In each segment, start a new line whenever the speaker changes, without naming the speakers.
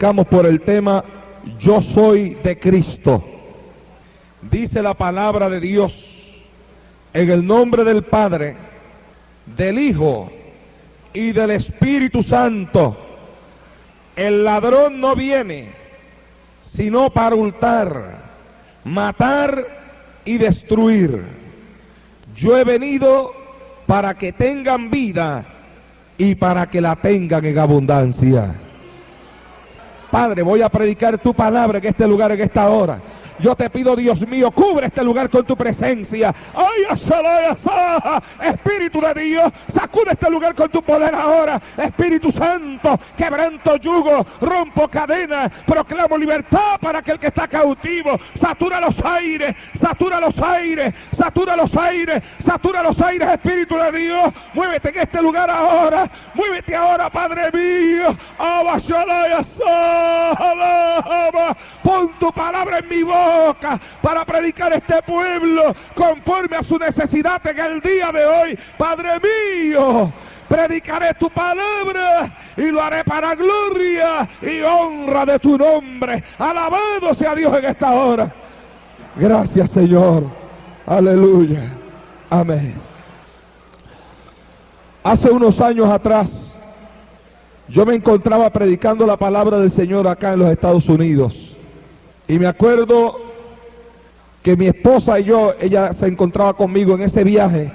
predicamos por el tema Yo soy de Cristo. Dice la palabra de Dios, en el nombre del Padre, del Hijo y del Espíritu Santo. El ladrón no viene sino para hurtar, matar y destruir. Yo he venido para que tengan vida y para que la tengan en abundancia. Padre, voy a predicar tu palabra en este lugar, en esta hora. Yo te pido, Dios mío, cubre este lugar con tu presencia. ¡Ay, Espíritu de Dios, sacude este lugar con tu poder ahora! Espíritu Santo, quebranto yugo, rompo cadenas, proclamo libertad para aquel que está cautivo. Satura los aires, satura los aires, satura los aires, satura los aires, Espíritu de Dios. Muévete en este lugar ahora, muévete ahora, Padre mío. Pon tu palabra en mi boca para predicar este pueblo conforme a su necesidad en el día de hoy. Padre mío, predicaré tu palabra y lo haré para gloria y honra de tu nombre. Alabado sea Dios en esta hora. Gracias, Señor. Aleluya. Amén. Hace unos años atrás, yo me encontraba predicando la palabra del Señor acá en los Estados Unidos. Y me acuerdo que mi esposa y yo, ella se encontraba conmigo en ese viaje.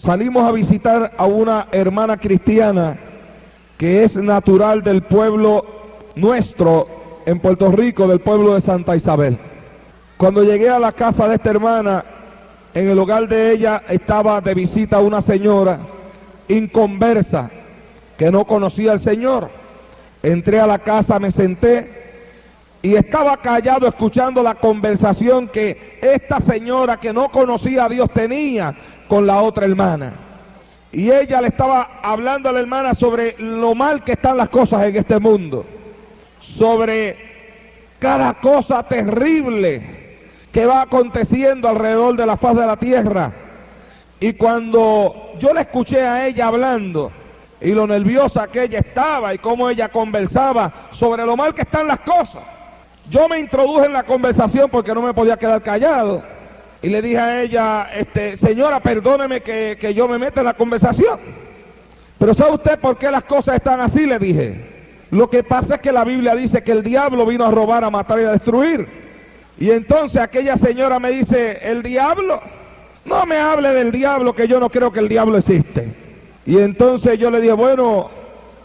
Salimos a visitar a una hermana cristiana que es natural del pueblo nuestro en Puerto Rico, del pueblo de Santa Isabel. Cuando llegué a la casa de esta hermana, en el hogar de ella estaba de visita una señora inconversa que no conocía al Señor. Entré a la casa, me senté y estaba callado escuchando la conversación que esta señora que no conocía a Dios tenía con la otra hermana. Y ella le estaba hablando a la hermana sobre lo mal que están las cosas en este mundo, sobre cada cosa terrible que va aconteciendo alrededor de la faz de la tierra. Y cuando yo la escuché a ella hablando y lo nerviosa que ella estaba y cómo ella conversaba sobre lo mal que están las cosas, yo me introduje en la conversación porque no me podía quedar callado. Y le dije a ella, señora, perdóneme que yo me meta en la conversación. Pero ¿sabe usted por qué las cosas están así? Le dije. Lo que pasa es que la Biblia dice que el diablo vino a robar, a matar y a destruir. Y entonces aquella señora me dice, ¿el diablo? No me hable del diablo, que yo no creo que el diablo existe. Y entonces yo le dije, bueno,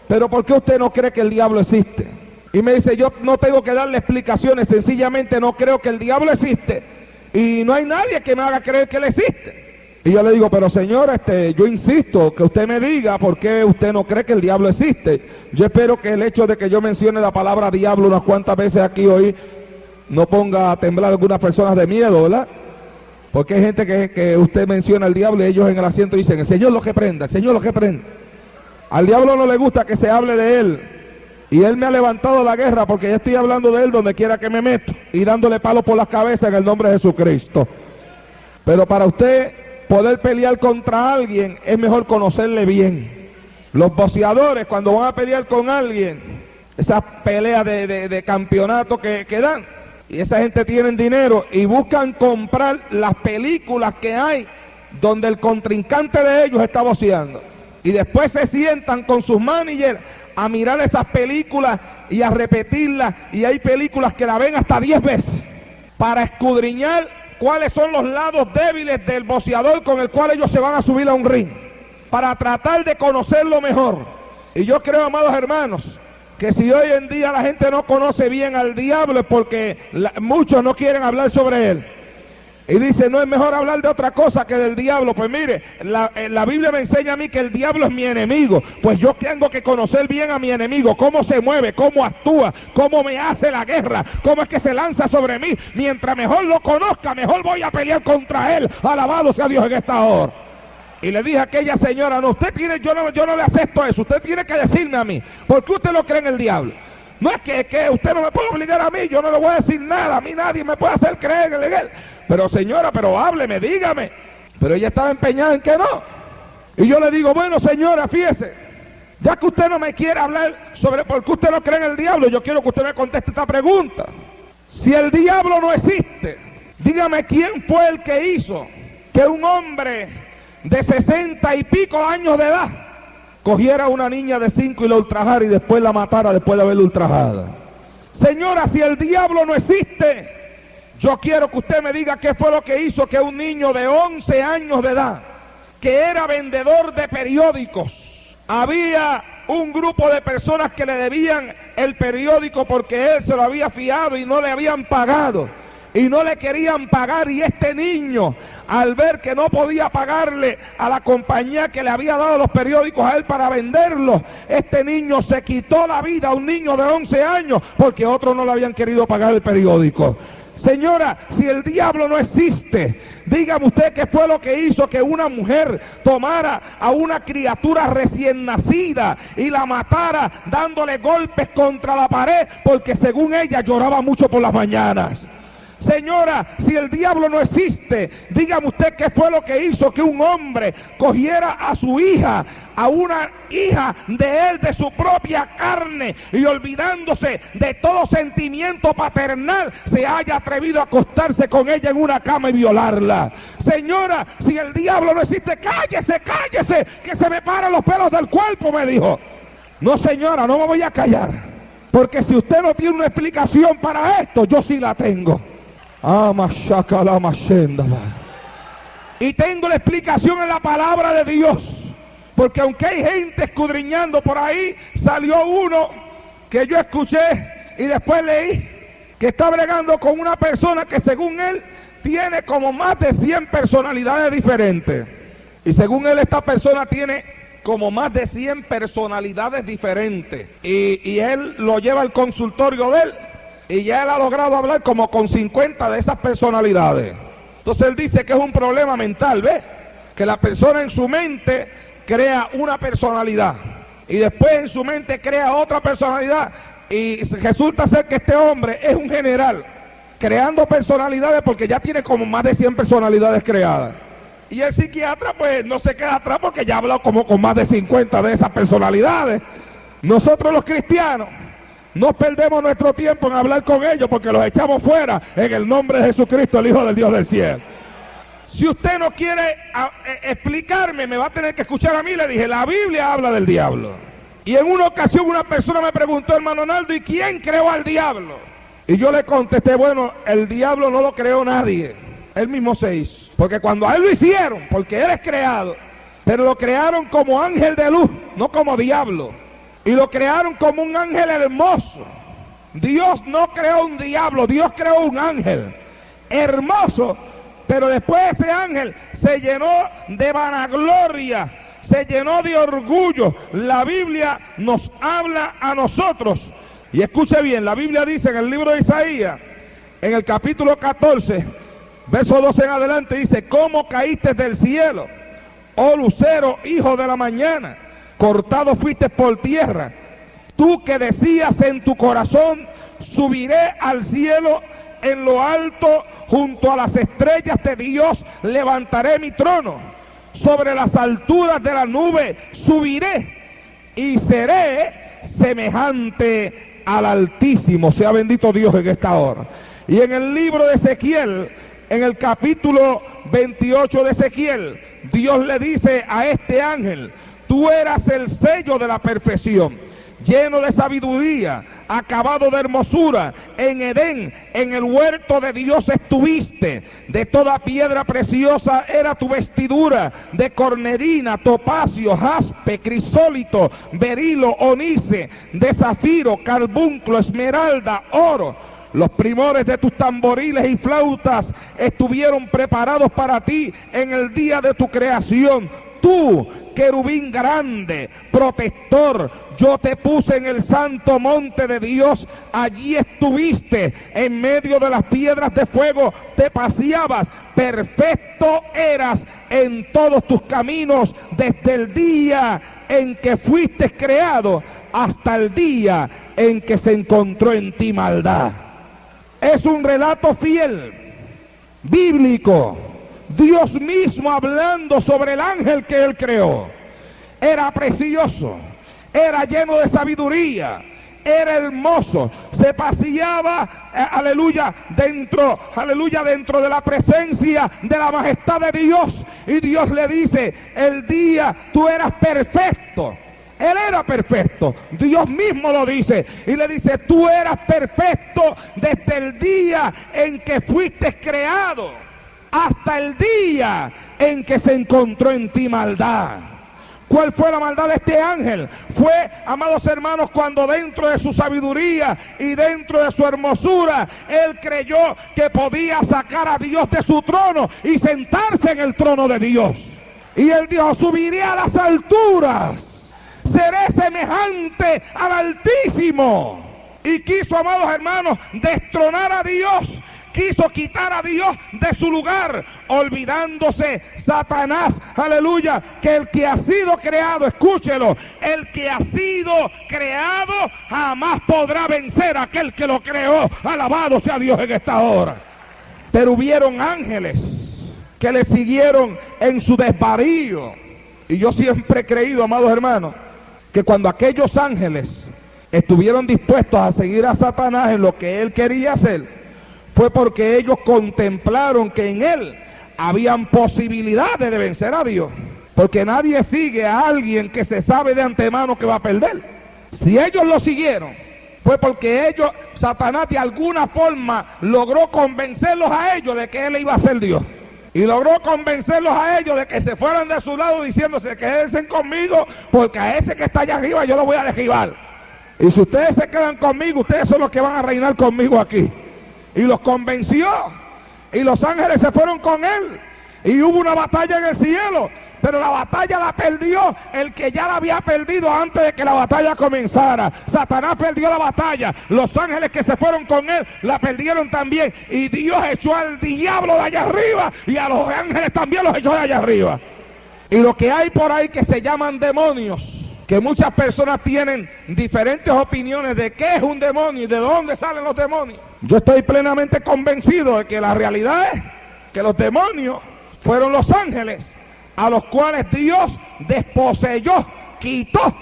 pero ¿por qué usted no cree que el diablo existe? Y me dice, yo no tengo que darle explicaciones, sencillamente no creo que el diablo existe. Y no hay nadie que me haga creer que él existe. Y yo le digo, pero señora, yo insisto que usted me diga por qué usted no cree que el diablo existe. Yo espero que el hecho de que yo mencione la palabra diablo unas cuantas veces aquí hoy no ponga a temblar a algunas personas de miedo, ¿verdad? Porque hay gente que usted menciona al diablo y ellos en el asiento dicen, el Señor lo que prenda, el Señor lo que prenda. Al diablo no le gusta que se hable de él. Y él me ha levantado la guerra porque ya estoy hablando de él donde quiera que me meto y dándole palos por las cabezas en el nombre de Jesucristo. Pero para usted poder pelear contra alguien es mejor conocerle bien. Los boxeadores cuando van a pelear con alguien, esas peleas de campeonato que dan, y esa gente tiene dinero y buscan comprar las películas que hay donde el contrincante de ellos está boxeando. Y después se sientan con sus managers a mirar esas películas y a repetirlas, y hay películas que la ven hasta 10 veces para escudriñar cuáles son los lados débiles del boxeador con el cual ellos se van a subir a un ring, para tratar de conocerlo mejor. Y yo creo, amados hermanos, que si hoy en día la gente no conoce bien al diablo es porque muchos no quieren hablar sobre él. Y dice, no es mejor hablar de otra cosa que del diablo. Pues mire, la Biblia me enseña a mí que el diablo es mi enemigo. Pues yo tengo que conocer bien a mi enemigo, cómo se mueve, cómo actúa, cómo me hace la guerra, cómo es que se lanza sobre mí. Mientras mejor lo conozca, mejor voy a pelear contra él. Alabado sea Dios en esta hora. Y le dije a aquella señora, no, usted tiene, yo no le acepto eso, usted tiene que decirme a mí, ¿por qué usted no cree en el diablo? No es que usted no me puede obligar a mí, yo no le voy a decir nada, a mí nadie me puede hacer creer en él. Pero señora, pero hábleme, dígame. Pero ella estaba empeñada en que no. Y yo le digo, bueno señora, fíjese, Ya que usted no me quiere hablar sobre por qué usted no cree en el diablo, yo quiero que usted me conteste esta pregunta. Si el diablo no existe, dígame quién fue el que hizo que un hombre de 60 y pico años de edad cogiera a una niña de 5 y la ultrajara y después la matara después de haberla ultrajada. Señora, si el diablo no existe, yo quiero que usted me diga qué fue lo que hizo que un niño de 11 años de edad, que era vendedor de periódicos, había un grupo de personas que le debían el periódico porque él se lo había fiado y no le habían pagado, y no le querían pagar, y este niño, al ver que no podía pagarle a la compañía que le había dado los periódicos a él para venderlos, este niño se quitó la vida, un niño de 11 años, porque otros no le habían querido pagar el periódico. Señora, si el diablo no existe, dígame usted qué fue lo que hizo que una mujer tomara a una criatura recién nacida y la matara dándole golpes contra la pared porque según ella lloraba mucho por las mañanas. Señora, si el diablo no existe, dígame usted qué fue lo que hizo que un hombre cogiera a su hija, a una hija de él, de su propia carne, y olvidándose de todo sentimiento paternal, se haya atrevido a acostarse con ella en una cama y violarla. Señora, si el diablo no existe, cállese, cállese, que se me paran los pelos del cuerpo, me dijo. No, señora, no me voy a callar, porque si usted no tiene una explicación para esto, yo sí la tengo. Y tengo la explicación en la palabra de Dios, porque aunque hay gente escudriñando por ahí, salió uno que yo escuché y después leí que está bregando con una persona que según él tiene como más de 100 personalidades diferentes, y según él esta persona tiene como más de 100 personalidades diferentes, y él lo lleva al consultorio de él y ya él ha logrado hablar como con 50 de esas personalidades. Entonces él dice que es un problema mental, ¿ves? Que la persona en su mente crea una personalidad y después en su mente crea otra personalidad, y resulta ser que este hombre es un general creando personalidades porque ya tiene como más de 100 personalidades creadas. Y el psiquiatra pues no se queda atrás porque ya ha hablado como con más de 50 de esas personalidades. Nosotros los cristianos no perdemos nuestro tiempo en hablar con ellos porque los echamos fuera en el nombre de Jesucristo, el Hijo del Dios del cielo. Si usted no quiere explicarme, me va a tener que escuchar a mí. Le dije, la Biblia habla del diablo. Y en una ocasión una persona me preguntó, hermano Naldo, ¿y quién creó al diablo? Y yo le contesté, bueno, el diablo no lo creó nadie, él mismo se hizo. Porque cuando a él lo hicieron, porque él es creado, pero lo crearon como ángel de luz, no como diablo. Y lo crearon como un ángel hermoso. Dios no creó un diablo, Dios creó un ángel hermoso, pero después ese ángel se llenó de vanagloria, se llenó de orgullo. La Biblia nos habla a nosotros, y escuche bien, la Biblia dice en el libro de Isaías, en el capítulo 14, verso 12 en adelante, dice: ¿cómo caíste del cielo, oh lucero, hijo de la mañana? Cortado fuiste por tierra, tú que decías en tu corazón, subiré al cielo, en lo alto, junto a las estrellas de Dios, levantaré mi trono, sobre las alturas de la nube subiré, y seré semejante al Altísimo. Sea bendito Dios en esta hora. Y en el libro de Ezequiel, en el capítulo 28 de Ezequiel, Dios le dice a este ángel: tú eras el sello de la perfección, lleno de sabiduría, acabado de hermosura. En Edén, en el huerto de Dios estuviste. De toda piedra preciosa era tu vestidura, de cornerina, topacio, jaspe, crisólito, berilo, onice, de zafiro, carbunclo, esmeralda, oro. Los primores de tus tamboriles y flautas estuvieron preparados para ti en el día de tu creación. Tú, querubín grande, protector, yo te puse en el santo monte de Dios, allí estuviste, en medio de las piedras de fuego te paseabas, perfecto eras en todos tus caminos, desde el día en que fuiste creado hasta el día en que se encontró en ti maldad. Es un relato fiel, bíblico, Dios mismo hablando sobre el ángel que él creó. Era precioso, era lleno de sabiduría, era hermoso, se paseaba, aleluya, dentro de la presencia de la majestad de Dios. Y Dios le dice, el día tú eras perfecto. Él era perfecto, Dios mismo lo dice, y le dice, tú eras perfecto desde el día en que fuiste creado, hasta el día en que se encontró en ti maldad. ¿Cuál fue la maldad de este ángel? Fue, amados hermanos, cuando dentro de su sabiduría y dentro de su hermosura, él creyó que podía sacar a Dios de su trono y sentarse en el trono de Dios. Y él dijo, subiré a las alturas, seré semejante al Altísimo. Y quiso, amados hermanos, destronar a Dios. Quiso quitar a Dios de su lugar, olvidándose Satanás, aleluya, que el que ha sido creado, escúchelo, el que ha sido creado jamás podrá vencer a aquel que lo creó. Alabado sea Dios en esta hora. Pero hubieron ángeles que le siguieron en su desvarío. Y yo siempre he creído, amados hermanos, que cuando aquellos ángeles estuvieron dispuestos a seguir a Satanás en lo que él quería hacer, fue porque ellos contemplaron que en él habían posibilidades de vencer a Dios. Porque nadie sigue a alguien que se sabe de antemano que va a perder. Si ellos lo siguieron, fue porque Satanás de alguna forma logró convencerlos a ellos de que él iba a ser Dios. Y logró convencerlos a ellos de que se fueran de su lado diciéndose, quédense conmigo, porque a ese que está allá arriba yo lo voy a derribar. Y si ustedes se quedan conmigo, ustedes son los que van a reinar conmigo aquí. Y los convenció, y los ángeles se fueron con él, y hubo una batalla en el cielo, pero la batalla la perdió el que ya la había perdido antes de que la batalla comenzara. Satanás perdió la batalla, los ángeles que se fueron con él la perdieron también, y Dios echó al diablo de allá arriba, y a los ángeles también los echó de allá arriba. Y lo que hay por ahí que se llaman demonios, que muchas personas tienen diferentes opiniones de qué es un demonio y de dónde salen los demonios. Yo estoy plenamente convencido de que la realidad es que los demonios fueron los ángeles a los cuales Dios desposeyó, quitó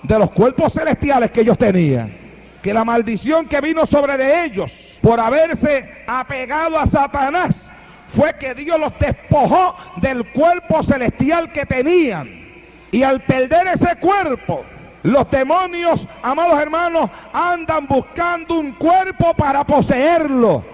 de los cuerpos celestiales que ellos tenían. Que la maldición que vino sobre de ellos por haberse apegado a Satanás fue que Dios los despojó del cuerpo celestial que tenían. Y al perder ese cuerpo, los demonios, amados hermanos, andan buscando un cuerpo para poseerlo,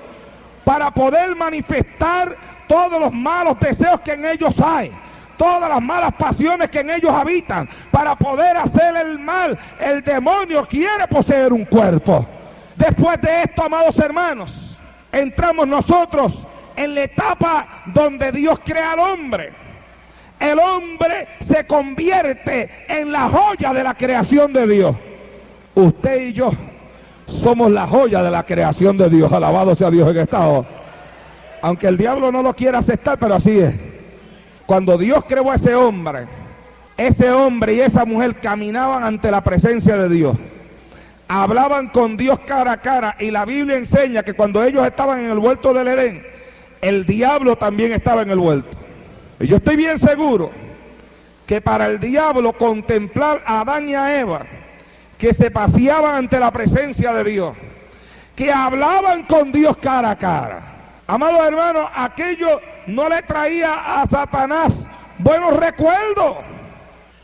para poder manifestar todos los malos deseos que en ellos hay, todas las malas pasiones que en ellos habitan, para poder hacer el mal. El demonio quiere poseer un cuerpo. Después de esto, amados hermanos, entramos nosotros en la etapa donde Dios crea al hombre. El hombre se convierte en la joya de la creación de Dios. Usted y yo somos la joya de la creación de Dios. Alabado sea Dios en esta hora. Aunque el diablo no lo quiera aceptar, pero así es. Cuando Dios creó a ese hombre y esa mujer caminaban ante la presencia de Dios. Hablaban con Dios cara a cara, y la Biblia enseña que cuando ellos estaban en el huerto del Edén, el diablo también estaba en el huerto. Y yo estoy bien seguro que para el diablo contemplar a Adán y a Eva, que se paseaban ante la presencia de Dios, que hablaban con Dios cara a cara, amados hermanos, aquello no le traía a Satanás buenos recuerdos,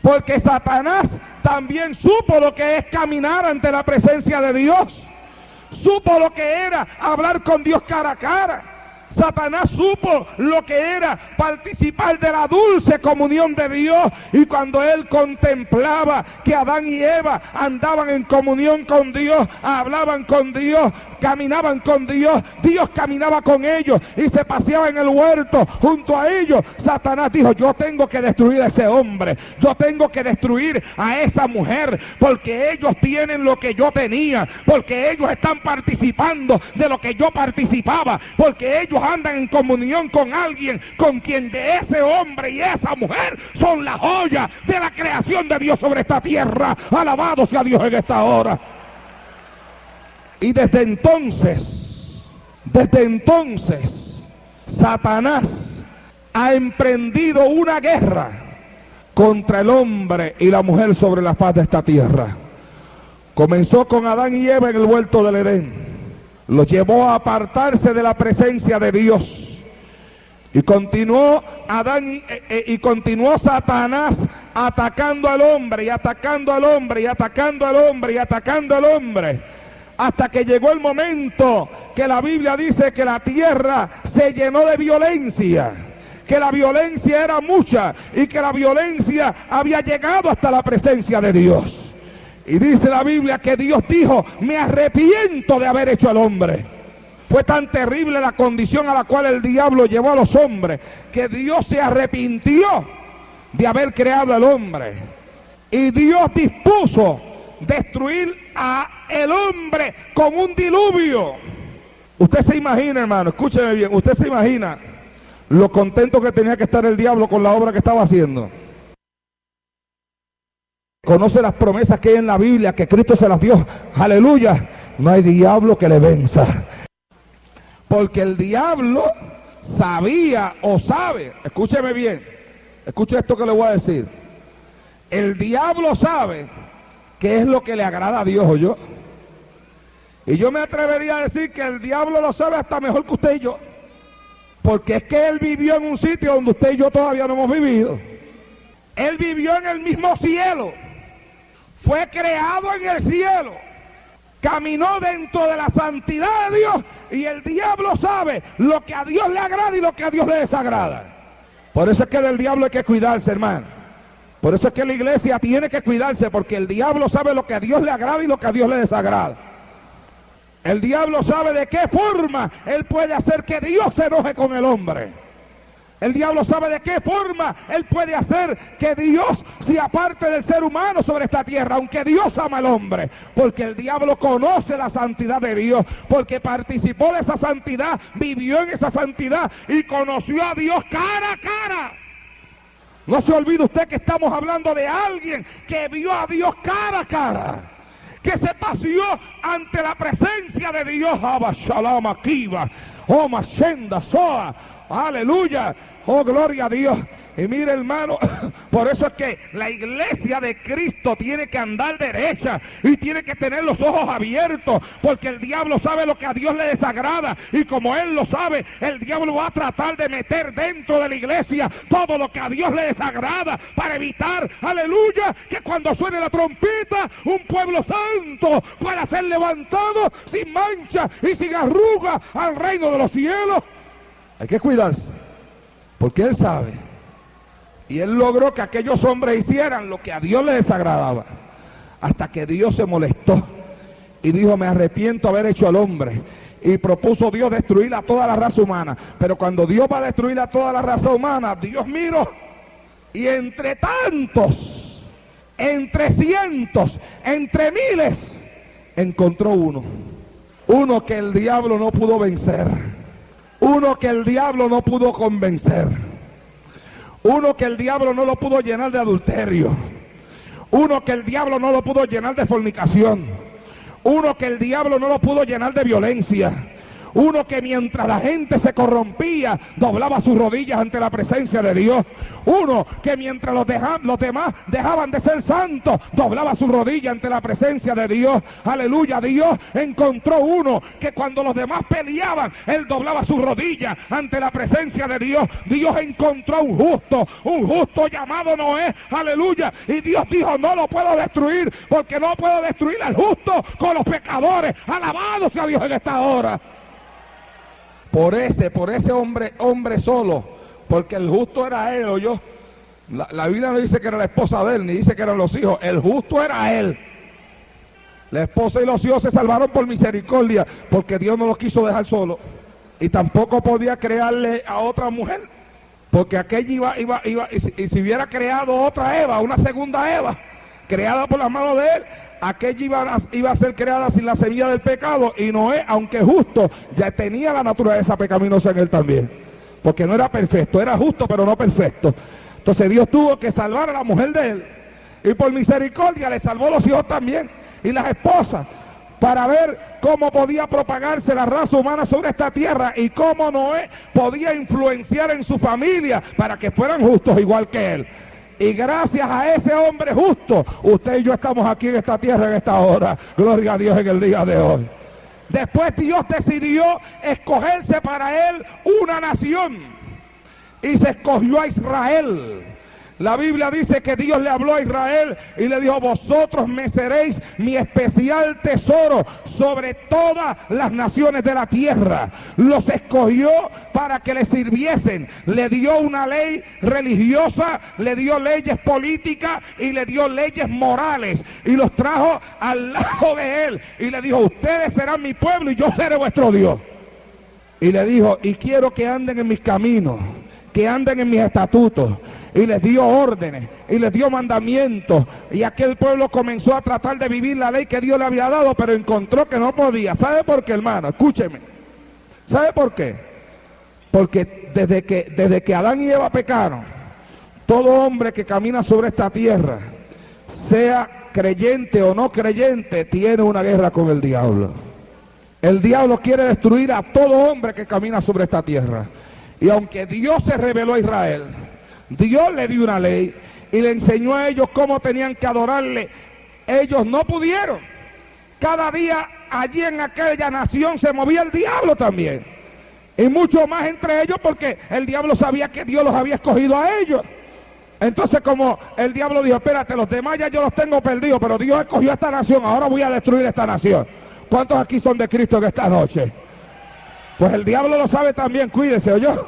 porque Satanás también supo lo que es caminar ante la presencia de Dios, supo lo que era hablar con Dios cara a cara. Satanás supo lo que era participar de la dulce comunión de Dios, y cuando él contemplaba que Adán y Eva andaban en comunión con Dios, hablaban con Dios, caminaban con Dios, Dios caminaba con ellos y se paseaba en el huerto junto a ellos, Satanás dijo, yo tengo que destruir a ese hombre, yo tengo que destruir a esa mujer, porque ellos tienen lo que yo tenía, porque ellos están participando de lo que yo participaba, porque ellos andan en comunión con alguien con quien de ese hombre y esa mujer son la joya de la creación de Dios sobre esta tierra. Alabado sea Dios en esta hora. Y desde entonces, Satanás ha emprendido una guerra contra el hombre y la mujer sobre la faz de esta tierra. Comenzó con Adán y Eva en el huerto del Edén. Los llevó a apartarse de la presencia de Dios. Y continuó continuó Satanás atacando al hombre y atacando al hombre y atacando al hombre y atacando al hombre, hasta que llegó el momento que la Biblia dice que la tierra se llenó de violencia, que la violencia era mucha y que la violencia había llegado hasta la presencia de Dios. Y dice la Biblia que Dios dijo: me arrepiento de haber hecho al hombre. Fue tan terrible la condición a la cual el diablo llevó a los hombres, que Dios se arrepintió de haber creado al hombre. Y Dios dispuso destruir al hombre con un diluvio. Usted se imagina, hermano, escúcheme bien, usted se imagina lo contento que tenía que estar el diablo con la obra que estaba haciendo. Conoce las promesas que hay en la Biblia, que Cristo se las dio. Aleluya. No hay diablo que le venza. Porque el diablo sabía o sabe, escúcheme bien, escuche esto que le voy a decir. El diablo sabe qué es lo que le agrada a Dios, o yo. Y yo me atrevería a decir que el diablo lo sabe hasta mejor que usted y yo. Porque es que él vivió en un sitio donde usted y yo todavía no hemos vivido. Él vivió en el mismo cielo. Fue creado en el cielo. Caminó dentro de la santidad de Dios, y el diablo sabe lo que a Dios le agrada y lo que a Dios le desagrada. Por eso es que del diablo hay que cuidarse, hermano. Por eso es que la iglesia tiene que cuidarse, porque el diablo sabe lo que a Dios le agrada y lo que a Dios le desagrada. El diablo sabe de qué forma él puede hacer que Dios se enoje con el hombre. El diablo sabe de qué forma él puede hacer que Dios se aparte del ser humano sobre esta tierra, aunque Dios ama al hombre. Porque el diablo conoce la santidad de Dios, porque participó de esa santidad, vivió en esa santidad y conoció a Dios cara a cara. No se olvide usted que estamos hablando de alguien que vio a Dios cara a cara, que se paseó ante la presencia de Dios. Abashalom Akiva, oh Mashenda Soa. Aleluya, oh gloria a Dios. Y mire, hermano, por eso es que la iglesia de Cristo tiene que andar derecha y tiene que tener los ojos abiertos, porque el diablo sabe lo que a Dios le desagrada, y como él lo sabe, el diablo va a tratar de meter dentro de la iglesia todo lo que a Dios le desagrada, para evitar, aleluya, que cuando suene la trompeta, un pueblo santo pueda ser levantado sin mancha y sin arruga al reino de los cielos. Hay que cuidarse, porque él sabe, y él logró que aquellos hombres hicieran lo que a Dios le desagradaba, hasta que Dios se molestó y dijo: me arrepiento de haber hecho al hombre. Y propuso Dios destruir a toda la raza humana. Pero cuando Dios va a destruir a toda la raza humana, Dios miró, y entre tantos, entre cientos, entre miles, encontró uno que el diablo no pudo vencer. Uno que el diablo no pudo convencer. Uno que el diablo no lo pudo llenar de adulterio. Uno que el diablo no lo pudo llenar de fornicación. Uno que el diablo no lo pudo llenar de violencia. Uno que mientras la gente se corrompía, doblaba sus rodillas ante la presencia de Dios. Uno que mientras los demás dejaban de ser santos, doblaba sus rodillas ante la presencia de Dios. Aleluya. Dios encontró uno que cuando los demás peleaban, él doblaba sus rodillas ante la presencia de Dios. Dios encontró un justo llamado Noé. Aleluya. Y Dios dijo: no lo puedo destruir, porque no puedo destruir al justo con los pecadores. Alabado sea Dios en esta hora. Por ese hombre solo, porque el justo era él, o yo. La Biblia no dice que era la esposa de él, ni dice que eran los hijos. El justo era él. La esposa y los hijos se salvaron por misericordia, porque Dios no los quiso dejar solo. Y tampoco podía crearle a otra mujer, porque aquella y si hubiera creado otra Eva, una segunda Eva, creada por las manos de él, aquella iba a ser creada sin la semilla del pecado. Y Noé, aunque justo, ya tenía la naturaleza pecaminosa en él también, porque no era perfecto, era justo pero no perfecto. Entonces Dios tuvo que salvar a la mujer de él, y por misericordia le salvó los hijos también y las esposas, para ver cómo podía propagarse la raza humana sobre esta tierra, y cómo Noé podía influenciar en su familia para que fueran justos igual que él. Y gracias a ese hombre justo, usted y yo estamos aquí en esta tierra en esta hora. Gloria a Dios en el día de hoy. Después Dios decidió escogerse para él una nación. Y se escogió a Israel. La Biblia dice que Dios le habló a Israel y le dijo: vosotros me seréis mi especial tesoro sobre todas las naciones de la tierra. Los escogió para que le sirviesen. Le dio una ley religiosa, le dio leyes políticas y le dio leyes morales. Y los trajo al lado de él y le dijo: ustedes serán mi pueblo y yo seré vuestro Dios. Y le dijo: y quiero que anden en mis caminos, que anden en mis estatutos. Y les dio órdenes, y les dio mandamientos, y aquel pueblo comenzó a tratar de vivir la ley que Dios le había dado, pero encontró que no podía. ¿Sabe por qué, hermano? Escúcheme. ¿Sabe por qué? Porque desde que Adán y Eva pecaron, todo hombre que camina sobre esta tierra, sea creyente o no creyente, tiene una guerra con el diablo. El diablo quiere destruir a todo hombre que camina sobre esta tierra. Y aunque Dios se reveló a Israel, Dios le dio una ley y le enseñó a ellos cómo tenían que adorarle. Ellos no pudieron. Cada día allí en aquella nación se movía el diablo también. Y mucho más entre ellos, porque el diablo sabía que Dios los había escogido a ellos. Entonces, como el diablo dijo: espérate, los demás ya yo los tengo perdidos, pero Dios escogió a esta nación, ahora voy a destruir esta nación. ¿Cuántos aquí son de Cristo en esta noche? Pues el diablo lo sabe también, cuídese, ¿oyó?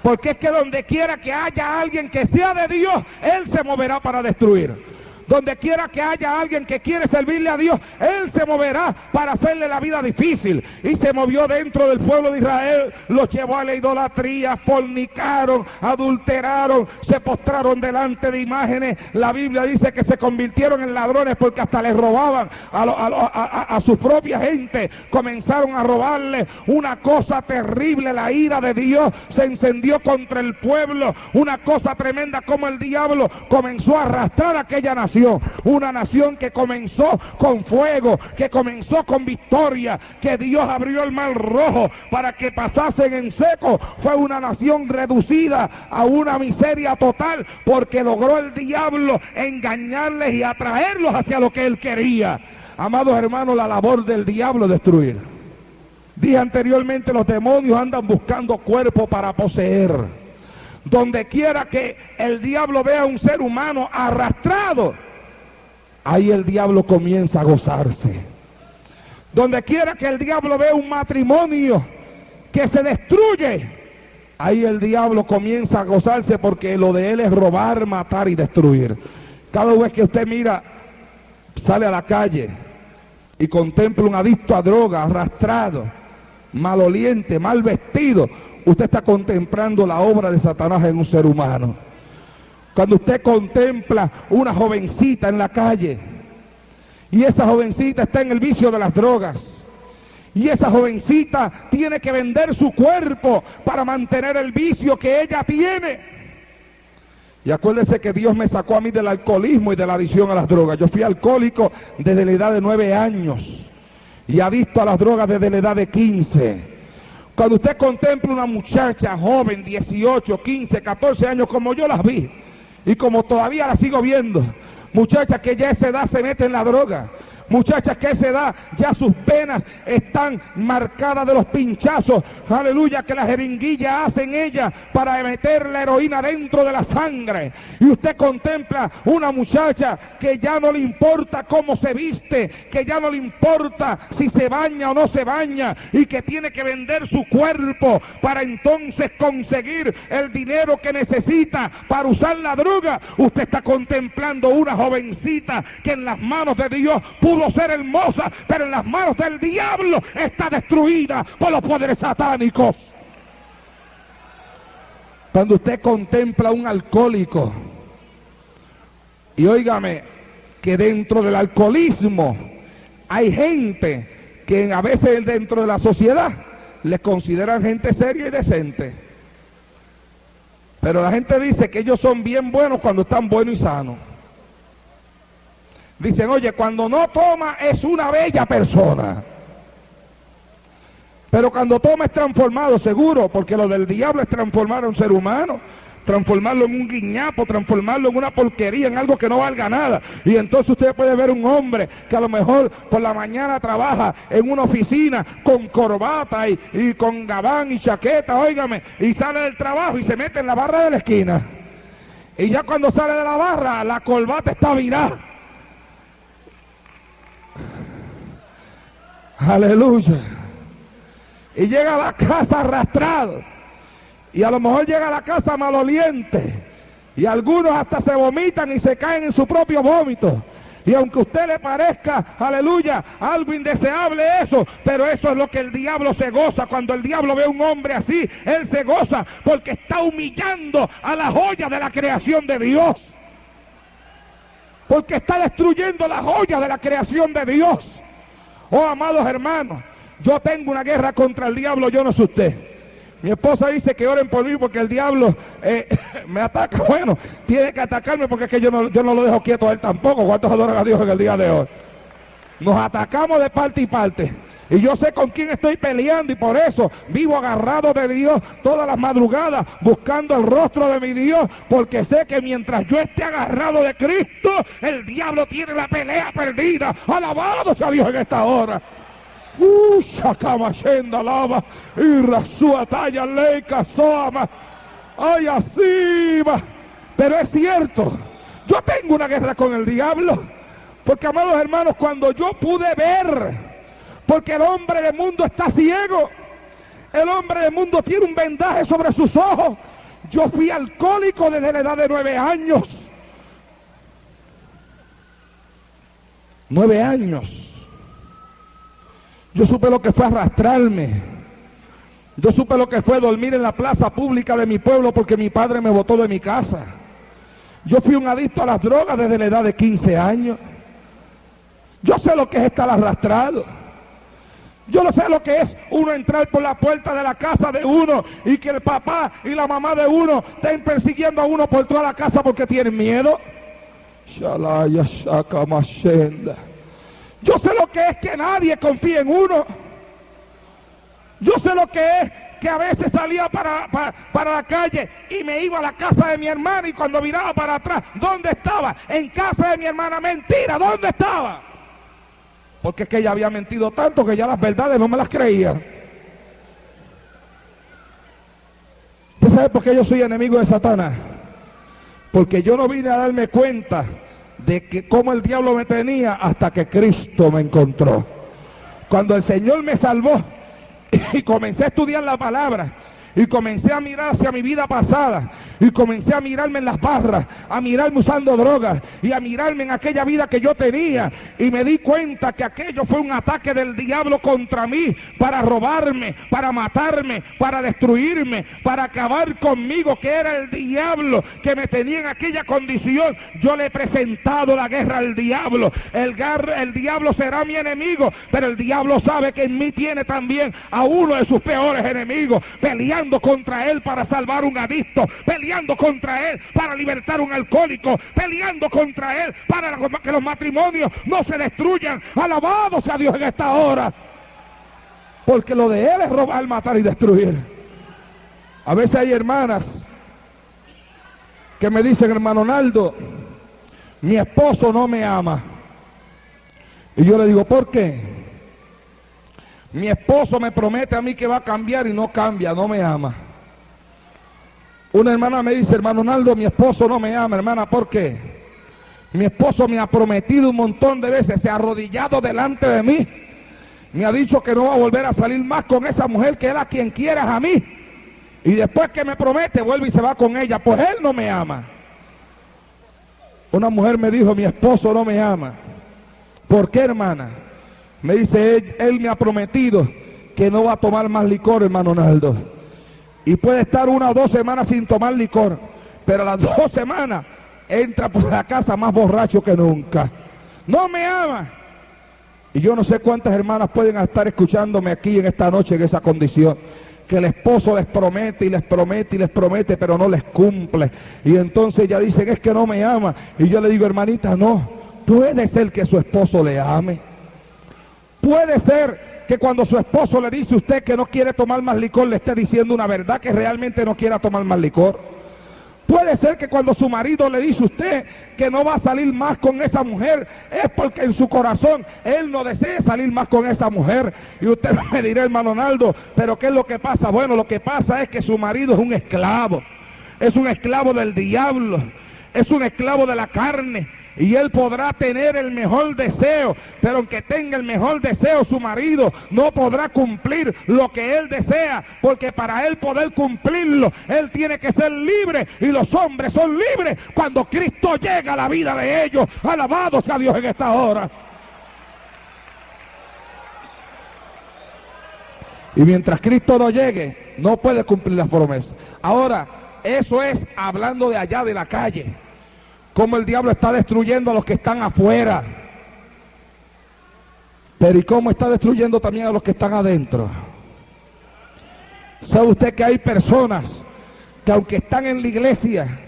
Porque es que donde quiera que haya alguien que sea de Dios, Él se moverá para destruir. Donde quiera que haya alguien que quiere servirle a Dios, Él se moverá para hacerle la vida difícil. Y se movió dentro del pueblo de Israel, los llevó a la idolatría, fornicaron, adulteraron, se postraron delante de imágenes. La Biblia dice que se convirtieron en ladrones porque hasta les robaban a su propia gente. Comenzaron a robarle. Una cosa terrible, la ira de Dios se encendió contra el pueblo. Una cosa tremenda, como el diablo comenzó a arrastrar a aquella nación. Una nación que comenzó con fuego, que comenzó con victoria, que Dios abrió el mar rojo para que pasasen en seco. Fue una nación reducida a una miseria total, porque logró el diablo engañarles y atraerlos hacia lo que él quería. Amados hermanos, la labor del diablo es destruir. Dije anteriormente, los demonios andan buscando cuerpo para poseer. Donde quiera que el diablo vea a un ser humano arrastrado, ahí el diablo comienza a gozarse. Donde quiera que el diablo vea un matrimonio que se destruye, ahí el diablo comienza a gozarse, porque lo de él es robar, matar y destruir. Cada vez que usted mira, sale a la calle y contempla un adicto a droga, arrastrado, maloliente, mal vestido, usted está contemplando la obra de Satanás en un ser humano. Cuando usted contempla una jovencita en la calle y esa jovencita está en el vicio de las drogas, y esa jovencita tiene que vender su cuerpo para mantener el vicio que ella tiene. Y acuérdese que Dios me sacó a mí del alcoholismo y de la adicción a las drogas. Yo fui alcohólico desde la edad de 9 años y adicto a las drogas desde la edad de 15. Cuando usted contempla una muchacha joven, 18, 15, 14 años, como yo las vi, y como todavía las sigo viendo, muchachas que ya a esa edad se meten en la droga, muchachas que a esa edad ya sus venas están marcadas de los pinchazos, aleluya, que la jeringuilla hace en ella para meter la heroína dentro de la sangre. Y usted contempla una muchacha que ya no le importa cómo se viste, que ya no le importa si se baña o no se baña, y que tiene que vender su cuerpo para entonces conseguir el dinero que necesita para usar la droga. Usted está contemplando una jovencita que en las manos de Dios pudo ser hermosa, pero en las manos del diablo está destruida por los poderes satánicos. Cuando usted contempla un alcohólico, y óigame que dentro del alcoholismo hay gente que a veces dentro de la sociedad les consideran gente seria y decente, pero la gente dice que ellos son bien buenos cuando están buenos y sanos. Dicen: oye, cuando no toma es una bella persona, pero cuando toma es transformado, seguro, porque lo del diablo es transformar a un ser humano. transformarlo en un guiñapo, transformarlo en una porquería, en algo que no valga nada. Y entonces usted puede ver un hombre que a lo mejor por la mañana trabaja en una oficina con corbata y con gabán y chaqueta, óigame, y sale del trabajo y se mete en la barra de la esquina. Y ya cuando sale de la barra, la corbata está virada. Aleluya. Y llega a la casa arrastrado. Y a lo mejor llega a la casa maloliente. Y algunos hasta se vomitan y se caen en su propio vómito. Y aunque a usted le parezca, aleluya, algo indeseable eso, pero eso es lo que el diablo se goza. Cuando el diablo ve a un hombre así, él se goza porque está humillando a la joya de la creación de Dios. Porque está destruyendo la joya de la creación de Dios. Oh, amados hermanos, yo tengo una guerra contra el diablo, yo no sé usted. Mi esposa dice que oren por mí porque el diablo me ataca. Bueno, tiene que atacarme porque es que yo no lo dejo quieto a él tampoco. ¿Cuántos adoran a Dios en el día de hoy? Nos atacamos de parte y parte. Y yo sé con quién estoy peleando y por eso vivo agarrado de Dios todas las madrugadas buscando el rostro de mi Dios, porque sé que mientras yo esté agarrado de Cristo, el diablo tiene la pelea perdida. Alabado sea Dios en esta hora. Shakamashenda lava y rasuataya leica soama. Ay, así va. Pero es cierto, yo tengo una guerra con el diablo, porque amados hermanos, cuando yo pude ver, porque el hombre del mundo está ciego, el hombre del mundo tiene un vendaje sobre sus ojos. Yo fui alcohólico desde la edad de 9 años. 9 años. Yo supe lo que fue arrastrarme. Yo supe lo que fue dormir en la plaza pública de mi pueblo porque mi padre me botó de mi casa. Yo fui un adicto a las drogas desde la edad de 15 años. Yo sé lo que es estar arrastrado. Yo no sé lo que es uno entrar por la puerta de la casa de uno y que el papá y la mamá de uno estén persiguiendo a uno por toda la casa porque tienen miedo. Shalaya Shakamashenda. Yo sé lo que es que nadie confía en uno. Yo sé lo que es que a veces salía para la calle y me iba a la casa de mi hermana y cuando miraba para atrás, ¿dónde estaba? En casa de mi hermana. Mentira, ¿dónde estaba? Porque es que ella había mentido tanto que ya las verdades no me las creía. ¿Usted sabe por qué yo soy enemigo de Satanás? Porque yo no vine a darme cuenta de que cómo el diablo me tenía hasta que Cristo me encontró. Cuando el Señor me salvó y comencé a estudiar la palabra y comencé a mirar hacia mi vida pasada y comencé a mirarme en las barras, a mirarme usando drogas y a mirarme en aquella vida que yo tenía, y me di cuenta que aquello fue un ataque del diablo contra mí para robarme, para matarme, para destruirme, para acabar conmigo, que era el diablo que me tenía en aquella condición. Yo le he presentado la guerra al diablo. El diablo será mi enemigo, pero el diablo sabe que en mí tiene también a uno de sus peores enemigos, peleando contra él para salvar un adicto, peleando contra él para libertar un alcohólico, peleando contra él para que los matrimonios no se destruyan. Alabado sea Dios en esta hora, porque lo de él es robar, matar y destruir. A veces hay hermanas que me dicen: hermano Naldo, mi esposo no me ama. Y yo le digo: ¿por qué? Mi esposo me promete a mí que va a cambiar y no cambia, no me ama. Una hermana me dice: hermano Naldo, mi esposo no me ama. Hermana, ¿por qué? Mi esposo me ha prometido un montón de veces, se ha arrodillado delante de mí, me ha dicho que no va a volver a salir más con esa mujer, que él a quien quiera es a mí, y después que me promete vuelve y se va con ella. Pues él no me ama. Una mujer me dijo: mi esposo no me ama. ¿Por qué, hermana? Me dice: él me ha prometido que no va a tomar más licor, hermano Naldo. Y puede estar 1 o 2 semanas sin tomar licor, pero a las 2 semanas entra por la casa más borracho que nunca. No me ama. Y yo no sé cuántas hermanas pueden estar escuchándome aquí en esta noche en esa condición, que el esposo les promete y les promete y les promete, pero no les cumple. Y entonces ya dicen: es que no me ama. Y yo le digo: hermanita, no, puede ser que su esposo le ame. Puede ser que cuando su esposo le dice a usted que no quiere tomar más licor, le esté diciendo una verdad, que realmente no quiera tomar más licor. Puede ser que cuando su marido le dice a usted que no va a salir más con esa mujer, es porque en su corazón él no desea salir más con esa mujer. Y usted me dirá, hermano Naldo, pero ¿qué es lo que pasa? Bueno, lo que pasa es que su marido es un esclavo del diablo, es un esclavo de la carne. Y él podrá tener el mejor deseo, pero aunque tenga el mejor deseo, su marido no podrá cumplir lo que él desea, porque para él poder cumplirlo, él tiene que ser libre, y los hombres son libres cuando Cristo llega a la vida de ellos. Alabado sea Dios en esta hora. Y mientras Cristo no llegue, no puede cumplir las promesas. Ahora, eso es hablando de allá de la calle, cómo el diablo está destruyendo a los que están afuera. Pero ¿y cómo está destruyendo también a los que están adentro? ¿Sabe usted que hay personas que aunque están en la iglesia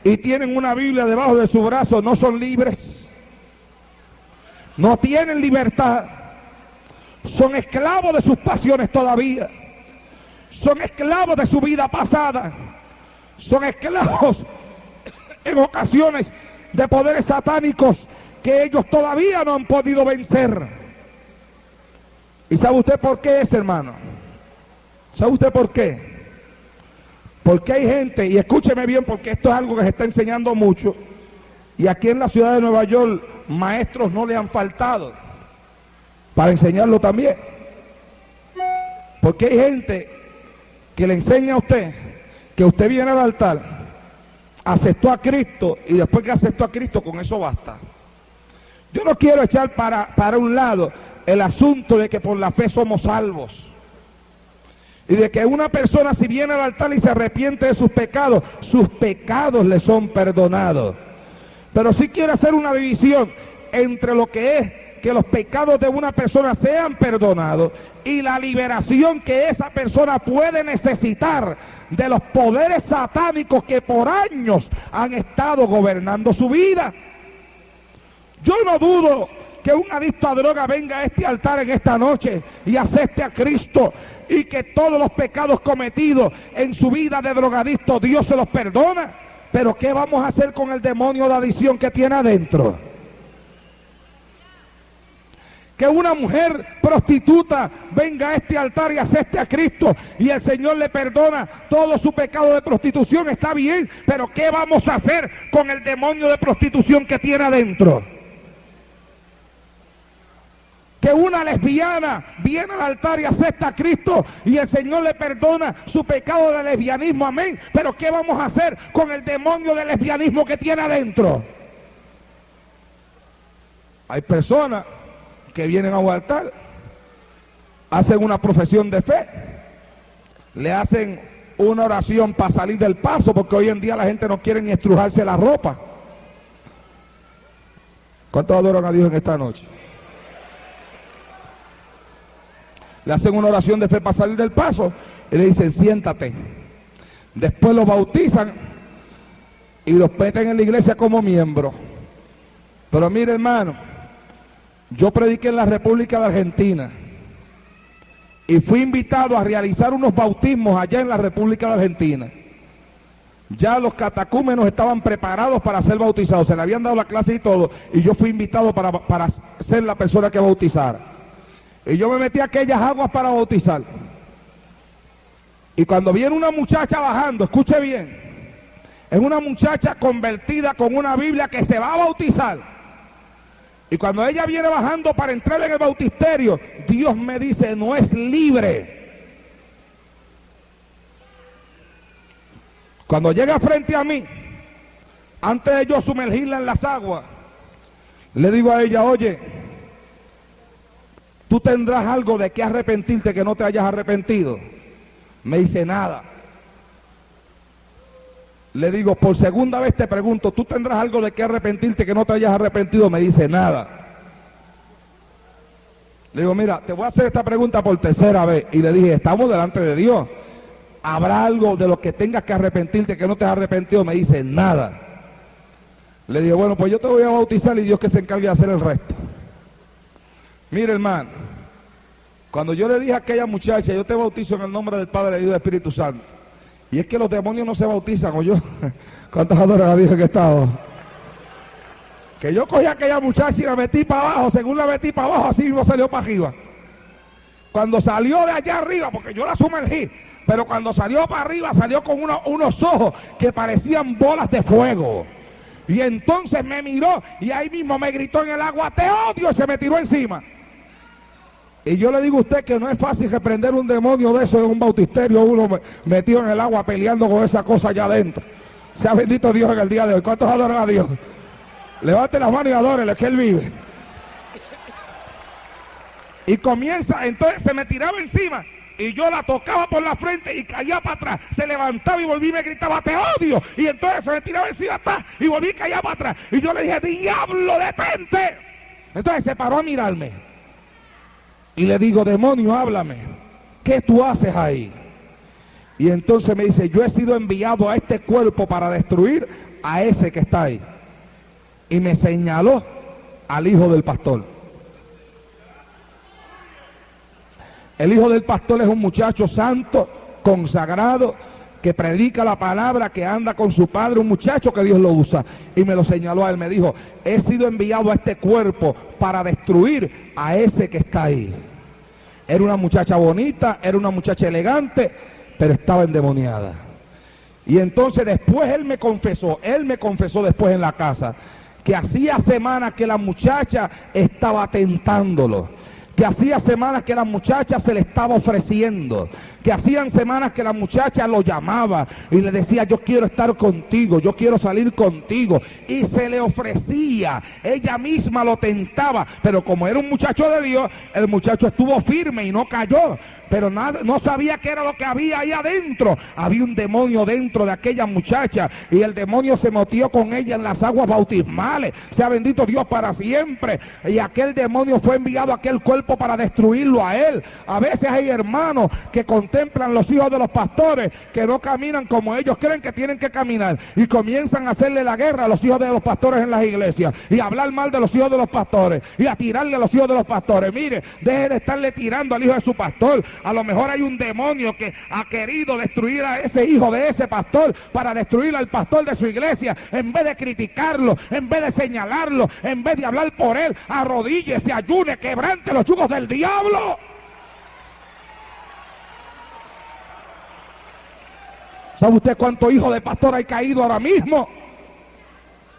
y tienen una Biblia debajo de su brazo, no son libres? No tienen libertad. Son esclavos de sus pasiones todavía. Son esclavos de su vida pasada. Son esclavos en ocasiones de poderes satánicos que ellos todavía no han podido vencer. ¿Y sabe usted por qué es, hermano? ¿Sabe usted por qué? Porque hay gente, y escúcheme bien porque esto es algo que se está enseñando mucho, y aquí en la ciudad de Nueva York maestros no le han faltado para enseñarlo también. Porque hay gente que le enseña a usted que usted viene al altar, aceptó a Cristo, y después que aceptó a Cristo, con eso basta. Yo no quiero echar para un lado el asunto de que por la fe somos salvos, y de que una persona, si viene al altar y se arrepiente de sus pecados le son perdonados. Pero sí quiero hacer una división entre lo que es que los pecados de una persona sean perdonados y la liberación que esa persona puede necesitar de los poderes satánicos que por años han estado gobernando su vida. Yo no dudo que un adicto a droga venga a este altar en esta noche y acepte a Cristo, y que todos los pecados cometidos en su vida de drogadicto Dios se los perdona. Pero ¿qué vamos a hacer con el demonio de adicción que tiene adentro? Que una mujer prostituta venga a este altar y acepte a Cristo y el Señor le perdona todo su pecado de prostitución, está bien, pero ¿qué vamos a hacer con el demonio de prostitución que tiene adentro? Que una lesbiana viene al altar y acepta a Cristo y el Señor le perdona su pecado de lesbianismo, amén, pero ¿qué vamos a hacer con el demonio de lesbianismo que tiene adentro? Hay personas que vienen a un altar, hacen una profesión de fe, le hacen una oración para salir del paso, porque hoy en día la gente no quiere ni estrujarse la ropa. ¿Cuántos adoran a Dios en esta noche? Le hacen una oración de fe para salir del paso y le dicen siéntate. Después los bautizan y los meten en la iglesia como miembros. Pero mire, hermano, yo prediqué en la República de Argentina y fui invitado a realizar unos bautismos allá en la República de Argentina. Ya los catecúmenos estaban preparados para ser bautizados, se le habían dado la clase y todo, y yo fui invitado para ser la persona que bautizara. Y yo me metí a aquellas aguas para bautizar. Y cuando viene una muchacha bajando, escuche bien, es una muchacha convertida con una Biblia que se va a bautizar. Y cuando ella viene bajando para entrar en el bautisterio, Dios me dice, no es libre. Cuando llega frente a mí, antes de yo sumergirla en las aguas, le digo a ella, oye, ¿tú tendrás algo de qué arrepentirte que no te hayas arrepentido? Me dice, nada. Le digo, por segunda vez te pregunto, ¿tú tendrás algo de qué arrepentirte que no te hayas arrepentido? Me dice, nada. Le digo, mira, te voy a hacer esta pregunta por tercera vez. Y le dije, estamos delante de Dios. ¿Habrá algo de lo que tengas que arrepentirte que no te has arrepentido? Me dice, nada. Le digo, bueno, pues yo te voy a bautizar y Dios que se encargue de hacer el resto. Mire, hermano, cuando yo le dije a aquella muchacha, yo te bautizo en el nombre del Padre, del Hijo y del Espíritu Santo, Y es que los demonios no se bautizan, ¿o yo? ¿Cuántos adoran a Dios en estado? Que yo cogí a aquella muchacha y la metí para abajo, según la metí para abajo, así mismo salió para arriba. Cuando salió de allá arriba, porque yo la sumergí, pero cuando salió para arriba, salió con unos ojos que parecían bolas de fuego. Y entonces me miró y ahí mismo me gritó en el agua, te odio, y se me tiró encima. Y yo le digo a usted que no es fácil reprender un demonio de eso en un bautisterio, uno metido en el agua peleando con esa cosa allá adentro. Sea bendito Dios en el día de hoy. ¿Cuántos adoran a Dios? Levante las manos y adórele, que Él vive. Y comienza, entonces se me tiraba encima y yo la tocaba por la frente y caía para atrás. Se levantaba y volví y me gritaba, te odio. Y entonces se me tiraba encima y volví y caía para atrás. Y yo le dije, diablo, detente. Entonces se paró a mirarme. Y le digo, demonio, háblame. ¿Qué tú haces ahí? Y entonces me dice, yo he sido enviado a este cuerpo para destruir a ese que está ahí. Y me señaló al hijo del pastor. El hijo del pastor es un muchacho santo, consagrado, que predica la palabra, que anda con su padre, un muchacho que Dios lo usa. Y me lo señaló a él, me dijo, he sido enviado a este cuerpo para destruir a ese que está ahí. Era una muchacha bonita, era una muchacha elegante, pero estaba endemoniada. Y entonces después él me confesó después en la casa, que hacía semanas que la muchacha estaba tentándolo, que hacía semanas que la muchacha se le estaba ofreciendo, que hacían semanas que la muchacha lo llamaba y le decía, yo quiero estar contigo, yo quiero salir contigo, y se le ofrecía, ella misma lo tentaba, pero como era un muchacho de Dios, el muchacho estuvo firme y no cayó. Pero no sabía qué era lo que había ahí adentro. Había un demonio dentro de aquella muchacha y el demonio se metió con ella en las aguas bautismales. Sea bendito Dios para siempre. Y aquel demonio fue enviado a aquel cuerpo para destruirlo a él. A veces hay hermanos que contemplan los hijos de los pastores que no caminan como ellos creen que tienen que caminar y comienzan a hacerle la guerra a los hijos de los pastores en las iglesias y a hablar mal de los hijos de los pastores y a tirarle a los hijos de los pastores. Mire, deje de estarle tirando al hijo de su pastor. A lo mejor hay un demonio que ha querido destruir a ese hijo de ese pastor para destruir al pastor de su iglesia. En vez de criticarlo, en vez de señalarlo, en vez de hablar por él, arrodíllese, ayune, quebrante los yugos del diablo. ¿Sabe usted cuántos hijos de pastor hay caído ahora mismo?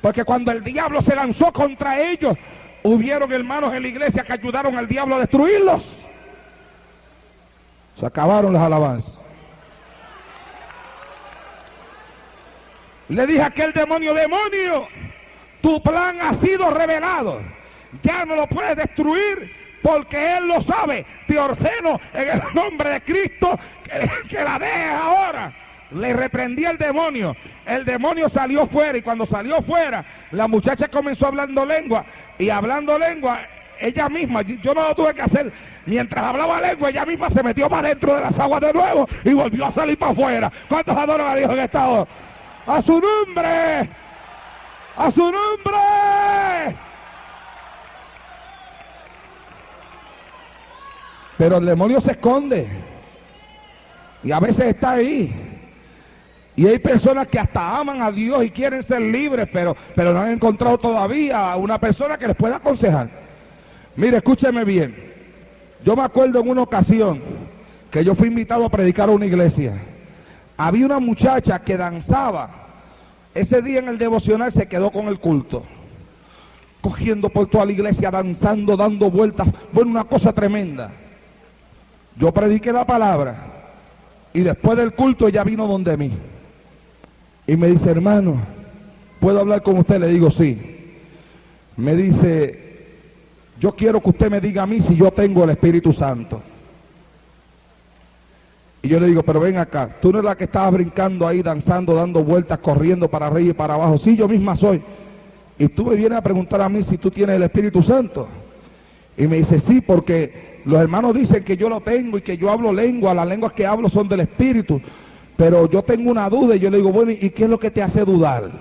Porque cuando el diablo se lanzó contra ellos, hubieron hermanos en la iglesia que ayudaron al diablo a destruirlos. Se acabaron las alabanzas. Le dije a aquel demonio, demonio, tu plan ha sido revelado. Ya no lo puedes destruir porque Él lo sabe. Te ordeno en el nombre de Cristo que la dejes ahora. Le reprendí al demonio. El demonio salió fuera y cuando salió fuera, la muchacha comenzó hablando lengua. Y hablando lengua, ella misma, yo no lo tuve que hacer. Mientras hablaba lengua, ella misma se metió para dentro de las aguas de nuevo y volvió a salir para afuera. ¿Cuántos adoran a Dios en esta hora? ¡A su nombre! ¡A su nombre! Pero el demonio se esconde. Y a veces está ahí. Y hay personas que hasta aman a Dios y quieren ser libres, pero no han encontrado todavía una persona que les pueda aconsejar. Mire, escúcheme bien. Yo me acuerdo en una ocasión que yo fui invitado a predicar a una iglesia. Había una muchacha que danzaba. Ese día en el devocional se quedó con el culto, cogiendo por toda la iglesia, danzando, dando vueltas. Bueno, una cosa tremenda. Yo prediqué la palabra y después del culto ella vino donde mí y me dice, hermano, ¿puedo hablar con usted? Le digo, sí. Me dice, yo quiero que usted me diga a mí si yo tengo el Espíritu Santo. Y yo le digo, pero ven acá, tú no eres la que estabas brincando ahí, danzando, dando vueltas, corriendo para arriba y para abajo. Sí, yo misma soy. Y tú me vienes a preguntar a mí si tú tienes el Espíritu Santo. Y me dice, sí, porque los hermanos dicen que yo lo tengo y que yo hablo lengua, las lenguas que hablo son del Espíritu. Pero yo tengo una duda y yo le digo, bueno, ¿y qué es lo que te hace dudar?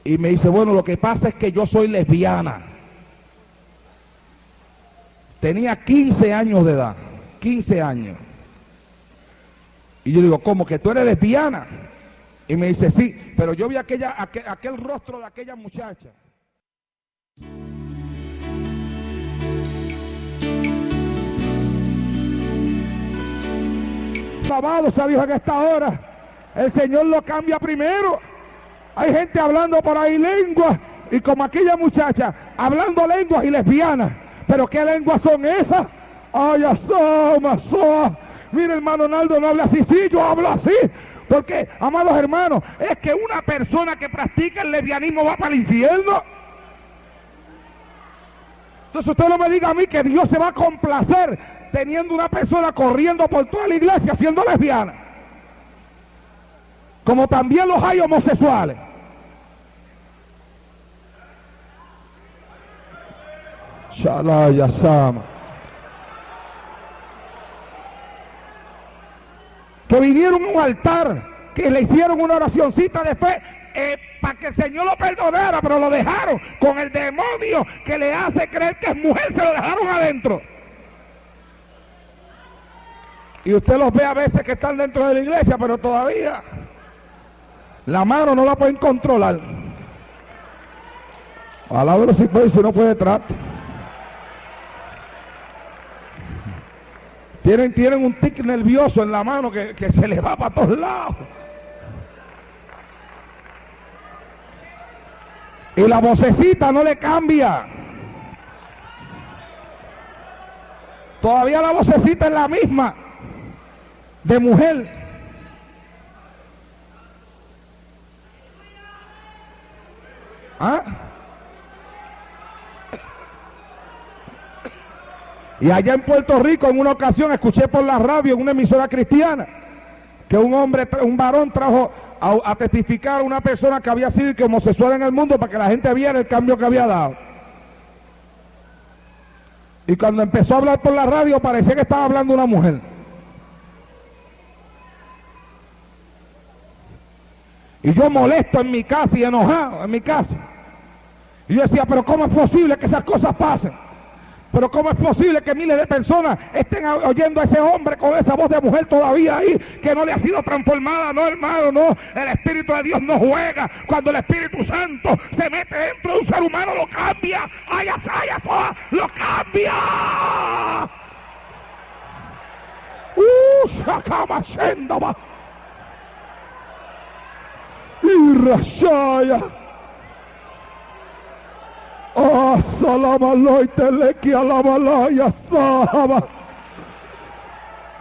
Y me dice, bueno, lo que pasa es que yo soy lesbiana. Tenía 15 años de edad, 15 años. Y yo digo, ¿cómo que tú eres lesbiana? Y me dice, sí, pero yo vi aquel rostro de aquella muchacha. Alabado sea Dios en esta hora. El Señor lo cambia primero. Hay gente hablando por ahí lenguas, y como aquella muchacha, hablando lenguas y lesbianas. ¿Pero qué lenguas son esas? Ay, asoma, soa. Mira, hermano Naldo, no habla así. Sí, yo hablo así. Porque, amados hermanos, es que una persona que practica el lesbianismo va para el infierno. Entonces usted no me diga a mí que Dios se va a complacer teniendo una persona corriendo por toda la iglesia siendo lesbiana. Como también los hay homosexuales. Shalaya Sama. Que vinieron a un altar, que le hicieron una oracioncita de fe para que el Señor lo perdonara, pero lo dejaron con el demonio que le hace creer que es mujer, se lo dejaron adentro. Y usted los ve a veces que están dentro de la iglesia, pero todavía la mano no la pueden controlar. Alábalo si puede, si no puede, trate. Tienen un tic nervioso en la mano que se le va para todos lados. Y la vocecita no le cambia. Todavía la vocecita es la misma, de mujer. ¿Ah? Y allá en Puerto Rico, en una ocasión, escuché por la radio, en una emisora cristiana, que un varón trajo a testificar a una persona que había sido homosexual en el mundo para que la gente viera el cambio que había dado. Y cuando empezó a hablar por la radio, parecía que estaba hablando una mujer. Y yo molesto en mi casa y enojado en mi casa. Y yo decía, pero ¿cómo es posible que esas cosas pasen? Pero ¿cómo es posible que miles de personas estén oyendo a ese hombre con esa voz de mujer todavía ahí, que no le ha sido transformada? No, hermano, no. El Espíritu de Dios no juega. Cuando el Espíritu Santo se mete dentro de un ser humano, lo cambia. ¡Ay, lo cambia! ¡Shakama Shendaba! ¡Irrashaya! ¡Oh, salamaloy teleki alamalaya sahaba!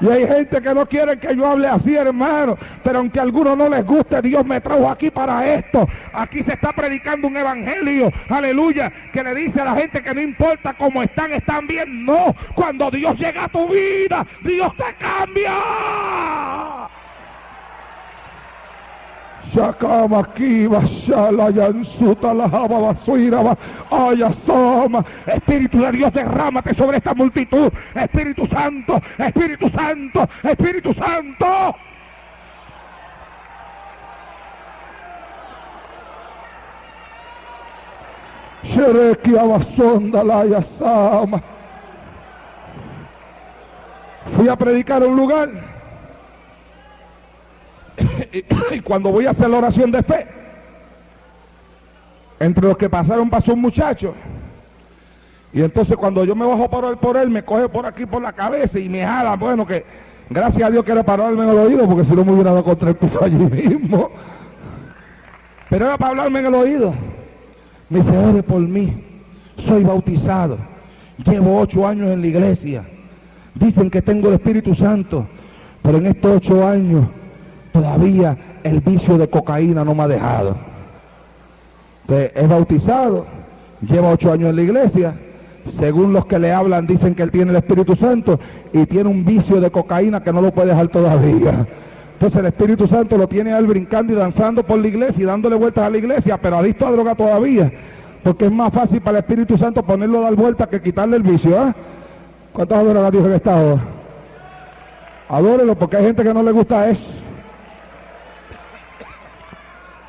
Y hay gente que no quiere que yo hable así, hermano, pero aunque a algunos no les guste, Dios me trajo aquí para esto. Aquí se está predicando un evangelio, aleluya, que le dice a la gente que no importa cómo están bien. No, cuando Dios llega a tu vida, Dios te cambia. Espíritu de Dios, derrámate sobre esta multitud. Espíritu Santo, Espíritu Santo, Espíritu Santo. Fui a predicar a un lugar. Y cuando voy a hacer la oración de fe, entre los que pasaron pasó un muchacho, y entonces cuando yo me bajo por él, me coge por aquí por la cabeza y me jala. Bueno, que gracias a Dios que era para hablarme en el oído, porque si no me hubiera dado contra el piso allí mismo, pero era para hablarme en el oído. Me dice, ore por mí, soy bautizado, llevo 8 años en la iglesia, dicen que tengo el Espíritu Santo, pero en estos 8 años todavía el vicio de cocaína no me ha dejado. Entonces, es bautizado, lleva 8 años en la iglesia, según los que le hablan dicen que él tiene el Espíritu Santo y tiene un vicio de cocaína que no lo puede dejar todavía. Entonces el Espíritu Santo lo tiene a él brincando y danzando por la iglesia y dándole vueltas a la iglesia, pero adicto a droga todavía, porque es más fácil para el Espíritu Santo ponerlo a dar vueltas que quitarle el vicio, ¿eh? ¿Cuántos adoran a Dios en esta hora? Adórenlo, porque hay gente que no le gusta eso.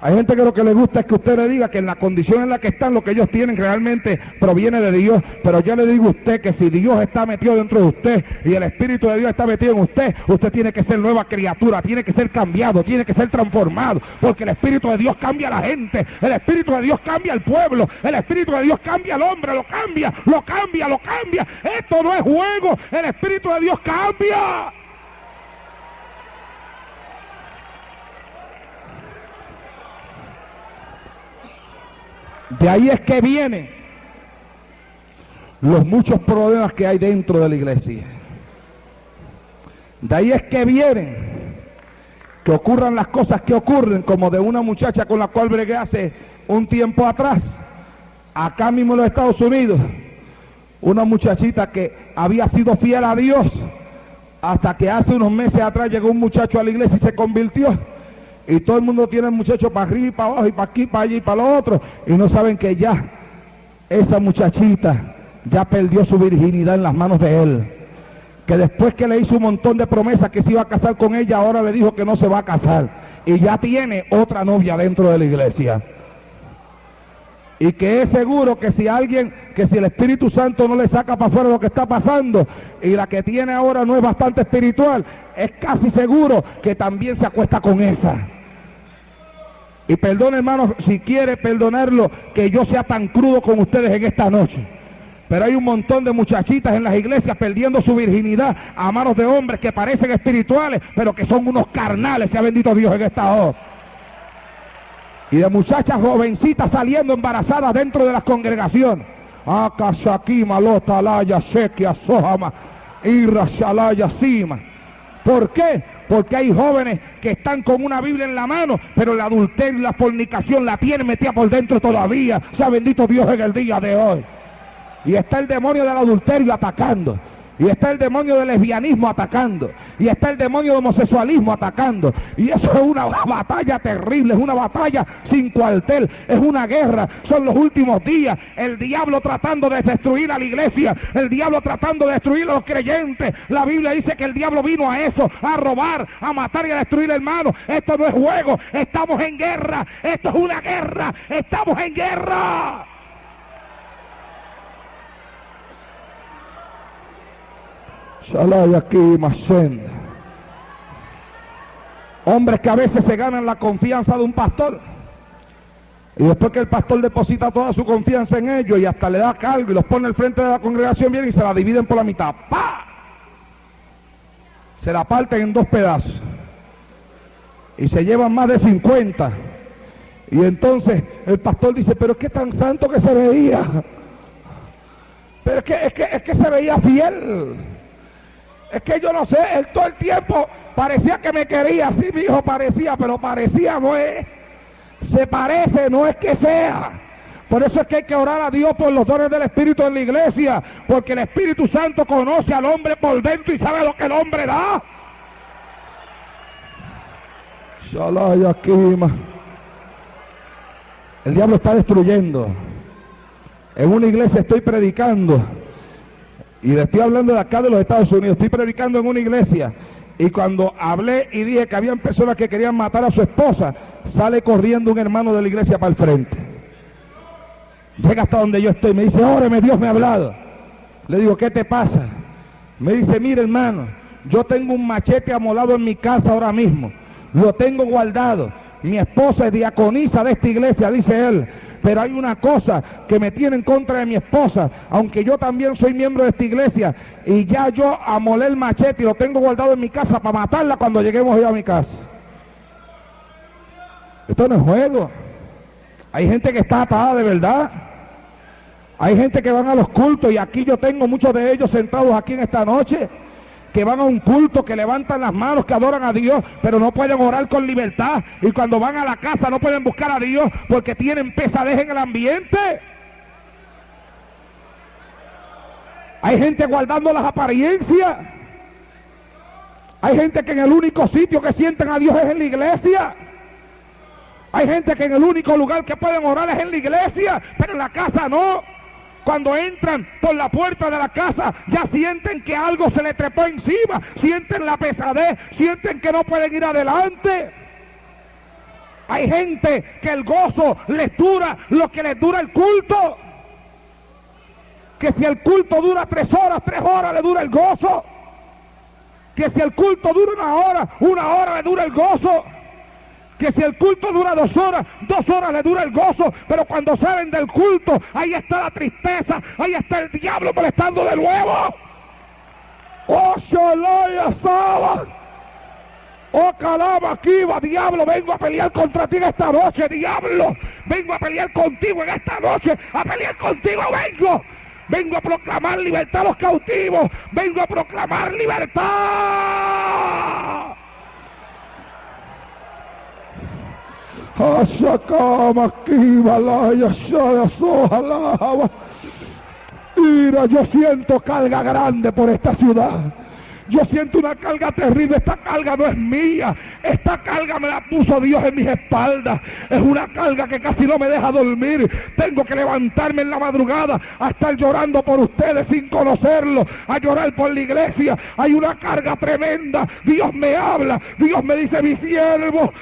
Hay gente que lo que le gusta es que usted le diga que en la condición en la que están, lo que ellos tienen realmente proviene de Dios. Pero yo le digo a usted que si Dios está metido dentro de usted y el Espíritu de Dios está metido en usted, usted tiene que ser nueva criatura, tiene que ser cambiado, tiene que ser transformado, porque el Espíritu de Dios cambia a la gente, el Espíritu de Dios cambia al pueblo, el Espíritu de Dios cambia al hombre, lo cambia, lo cambia, lo cambia. Esto no es juego, el Espíritu de Dios cambia. De ahí es que vienen los muchos problemas que hay dentro de la iglesia. De ahí es que vienen que ocurran las cosas que ocurren, como de una muchacha con la cual bregué hace un tiempo atrás, acá mismo en los Estados Unidos, una muchachita que había sido fiel a Dios, hasta que hace unos meses atrás llegó un muchacho a la iglesia y se convirtió. Y todo el mundo tiene el muchacho para arriba y para abajo y para aquí, para allí y para lo otro. Y no saben que ya esa muchachita ya perdió su virginidad en las manos de él. Que después que le hizo un montón de promesas que se iba a casar con ella, ahora le dijo que no se va a casar. Y ya tiene otra novia dentro de la iglesia. Y que es seguro que si el Espíritu Santo no le saca para afuera lo que está pasando, y la que tiene ahora no es bastante espiritual, es casi seguro que también se acuesta con esa. Y perdone, hermano, si quiere perdonarlo, que yo sea tan crudo con ustedes en esta noche. Pero hay un montón de muchachitas en las iglesias perdiendo su virginidad a manos de hombres que parecen espirituales, pero que son unos carnales, sea bendito Dios en esta hora. Y de muchachas jovencitas saliendo embarazadas dentro de las congregaciones. Akashakima, Lotalaya, Shekia, Sohama, Irrashalaya, Sima. ¿Por qué? Porque hay jóvenes que están con una Biblia en la mano, pero el adulterio y la fornicación la tienen metida por dentro todavía. Sea bendito Dios en el día de hoy. Y está el demonio del adulterio atacando. Y está el demonio del lesbianismo atacando. Y está el demonio del homosexualismo atacando. Y eso es una batalla terrible, es una batalla sin cuartel, es una guerra. Son los últimos días. El diablo tratando de destruir a la iglesia, el diablo tratando de destruir a los creyentes. La Biblia dice que el diablo vino a eso, a robar, a matar y a destruir, hermanos. Esto no es juego, estamos en guerra. Esto es una guerra, estamos en guerra. Hombres que a veces se ganan la confianza de un pastor, y después que el pastor deposita toda su confianza en ellos y hasta le da cargo y los pone al frente de la congregación, vienen y se la dividen por la mitad. ¡Pah! Se la parten en dos pedazos y se llevan más de 50. Y entonces el pastor dice: pero es que tan santo que se veía, pero es que se veía fiel. Es que yo no sé, él todo el tiempo parecía que me quería. Sí, mi hijo, parecía, pero parecía no es. Se parece, no es que sea. Por eso es que hay que orar a Dios por los dones del Espíritu en la iglesia, porque el Espíritu Santo conoce al hombre por dentro y sabe lo que el hombre da. El diablo está destruyendo. En una iglesia estoy predicando, y le estoy hablando de acá de los Estados Unidos. Estoy predicando en una iglesia, y cuando hablé y dije que habían personas que querían matar a su esposa, sale corriendo un hermano de la iglesia para el frente. Llega hasta donde yo estoy, me dice: óreme, Dios me ha hablado. Le digo: ¿qué te pasa? Me dice: mire, hermano, yo tengo un machete amolado en mi casa ahora mismo, lo tengo guardado. Mi esposa es diaconisa de esta iglesia, dice él, pero hay una cosa que me tiene en contra de mi esposa, aunque yo también soy miembro de esta iglesia, y ya yo amolé el machete y lo tengo guardado en mi casa para matarla cuando lleguemos ya a mi casa. Esto no es juego. Hay gente que está atada de verdad. Hay gente que van a los cultos, y aquí yo tengo muchos de ellos sentados aquí en esta noche, que van a un culto, que levantan las manos, que adoran a Dios, pero no pueden orar con libertad. Y cuando van a la casa no pueden buscar a Dios porque tienen pesadez en el ambiente. Hay gente guardando las apariencias. Hay gente que en el único sitio que sienten a Dios es en la iglesia. Hay gente que en el único lugar que pueden orar es en la iglesia, pero en la casa no. Cuando entran por la puerta de la casa, ya sienten que algo se le trepó encima, sienten la pesadez, sienten que no pueden ir adelante. Hay gente que el gozo les dura lo que les dura el culto. Que si el culto dura 3 horas le dura el gozo. Que si el culto dura 1 hora le dura el gozo. Que si el culto dura 2 horas, 2 horas le dura el gozo. Pero cuando salen del culto, ahí está la tristeza, ahí está el diablo molestando de nuevo. ¡Oh, Shalaya Saba! ¡Oh, Calama, aquí va, diablo! Vengo a pelear contra ti en esta noche, diablo. Vengo a pelear contigo en esta noche. A pelear contigo vengo. Vengo a proclamar libertad a los cautivos. Vengo a proclamar libertad. Mira, yo siento carga grande por esta ciudad. Yo siento una carga terrible. Esta carga no es mía. Esta carga me la puso Dios en mis espaldas. Es una carga que casi no me deja dormir. Tengo que levantarme en la madrugada a estar llorando por ustedes sin conocerlo, a llorar por la iglesia. Hay una carga tremenda. Dios me habla. Dios me dice: mi siervo,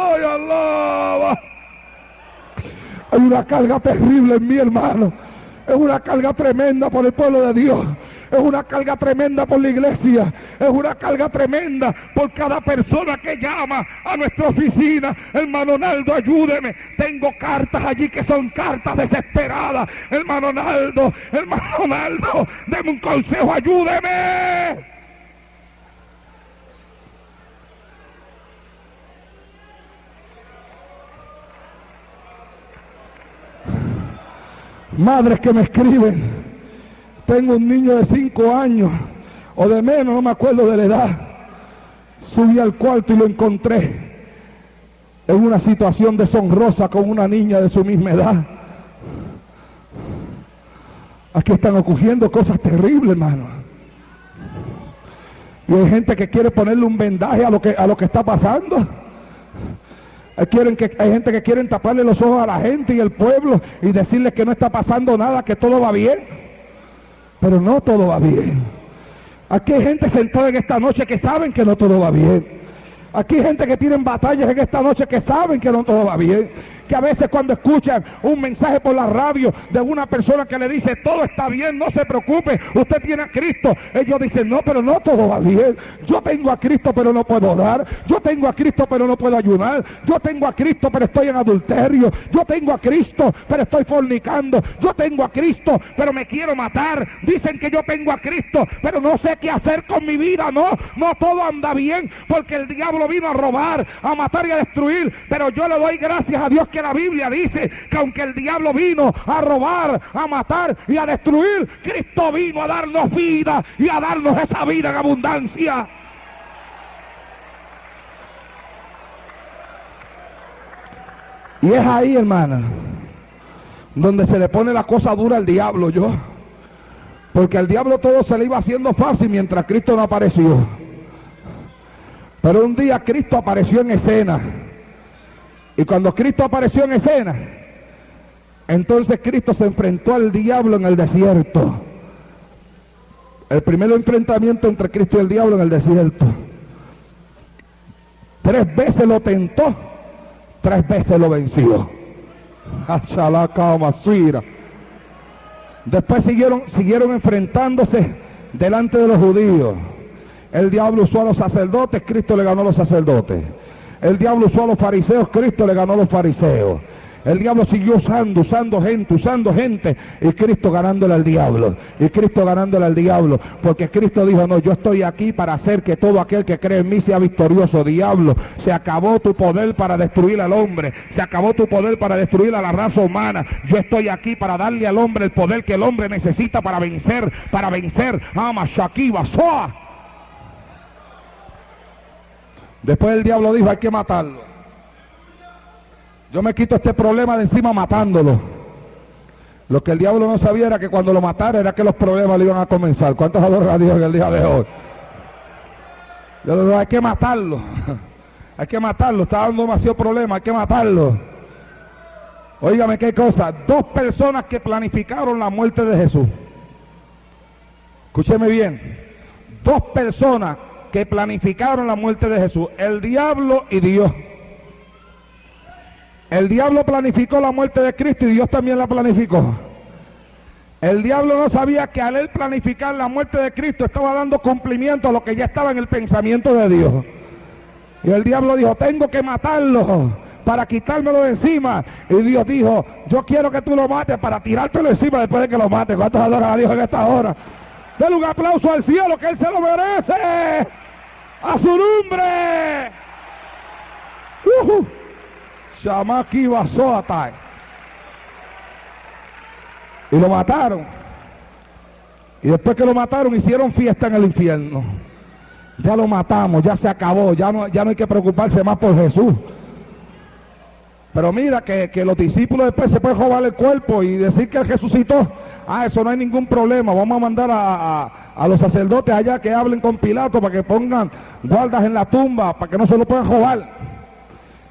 alaba. Hay una carga terrible en mí, hermano. Es una carga tremenda por el pueblo de Dios. Es una carga tremenda por la iglesia. Es una carga tremenda por cada persona que llama a nuestra oficina. Hermano Naldo, ayúdeme. Tengo cartas allí que son cartas desesperadas. Hermano Naldo, deme un consejo, ayúdeme. Madres que me escriben: tengo un niño de 5 años o de menos, no me acuerdo de la edad. Subí al cuarto y lo encontré en una situación deshonrosa con una niña de su misma edad. Aquí están ocurriendo cosas terribles, hermano. Y hay gente que quiere ponerle un vendaje a lo que está pasando. Hay gente que quiere taparle los ojos a la gente y al pueblo y decirles que no está pasando nada, que todo va bien. Pero no todo va bien. Aquí hay gente sentada en esta noche que saben que no todo va bien. Aquí hay gente que tienen batallas en esta noche que saben que no todo va bien. Que a veces cuando escuchan un mensaje por la radio de una persona que le dice: todo está bien, no se preocupe, usted tiene a Cristo, ellos dicen: no, pero no todo va bien. Yo tengo a Cristo pero no puedo orar. Yo tengo a Cristo pero no puedo ayunar. Yo tengo a Cristo pero estoy en adulterio. Yo tengo a Cristo pero estoy fornicando. Yo tengo a Cristo pero me quiero matar. Dicen que yo tengo a Cristo pero no sé qué hacer con mi vida. No todo anda bien, porque el diablo vino a robar, a matar y a destruir. Pero yo le doy gracias a Dios que la Biblia dice que aunque el diablo vino a robar, a matar y a destruir, Cristo vino a darnos vida y a darnos esa vida en abundancia. Y es ahí, hermana, donde se le pone la cosa dura al diablo, porque al diablo todo se le iba haciendo fácil mientras Cristo no apareció. Pero un día Cristo apareció en escena. Y cuando Cristo apareció en escena, entonces Cristo se enfrentó al diablo en el desierto. El primer enfrentamiento entre Cristo y el diablo en el desierto. 3 veces lo tentó, 3 veces lo venció. Después siguieron enfrentándose delante de los judíos. El diablo usó a los sacerdotes, Cristo le ganó a los sacerdotes. El diablo usó a los fariseos, Cristo le ganó a los fariseos. El diablo siguió usando gente, y Cristo ganándole al diablo. Porque Cristo dijo: no, yo estoy aquí para hacer que todo aquel que cree en mí sea victorioso. Diablo, se acabó tu poder para destruir al hombre. Se acabó tu poder para destruir a la raza humana. Yo estoy aquí para darle al hombre el poder que el hombre necesita para vencer. Ama, Shakiba, Soa. Después el diablo dijo: hay que matarlo. Yo me quito este problema de encima matándolo. Lo que el diablo no sabía era que cuando lo matara era que los problemas le iban a comenzar. ¿Cuántos adoran a Dios en el día de hoy? Yo le digo: hay que matarlo. Hay que matarlo, está dando demasiado problema, hay que matarlo. Óigame qué cosa, 2 personas que planificaron la muerte de Jesús. Escúcheme bien, 2 personas que planificaron la muerte de Jesús, el diablo y Dios. El diablo planificó la muerte de Cristo y Dios también la planificó. El diablo no sabía que al él planificar la muerte de Cristo estaba dando cumplimiento a lo que ya estaba en el pensamiento de Dios. Y el diablo dijo, tengo que matarlo para quitármelo de encima. Y Dios dijo, yo quiero que tú lo mates para tirártelo encima después de que lo mates. ¿Cuántos adoran a Dios en esta hora? Denle un aplauso al cielo, que Él se lo merece. ¡A su nombre! Shamaki Basoatai. Y lo mataron. Y después que lo mataron, hicieron fiesta en el infierno. Ya lo matamos, ya se acabó, ya no hay que preocuparse más por Jesús. Pero mira que los discípulos después se pueden robar el cuerpo y decir que Él resucitó. Eso no hay ningún problema. Vamos a mandar a los sacerdotes allá que hablen con Pilato para que pongan guardas en la tumba, para que no se lo puedan robar.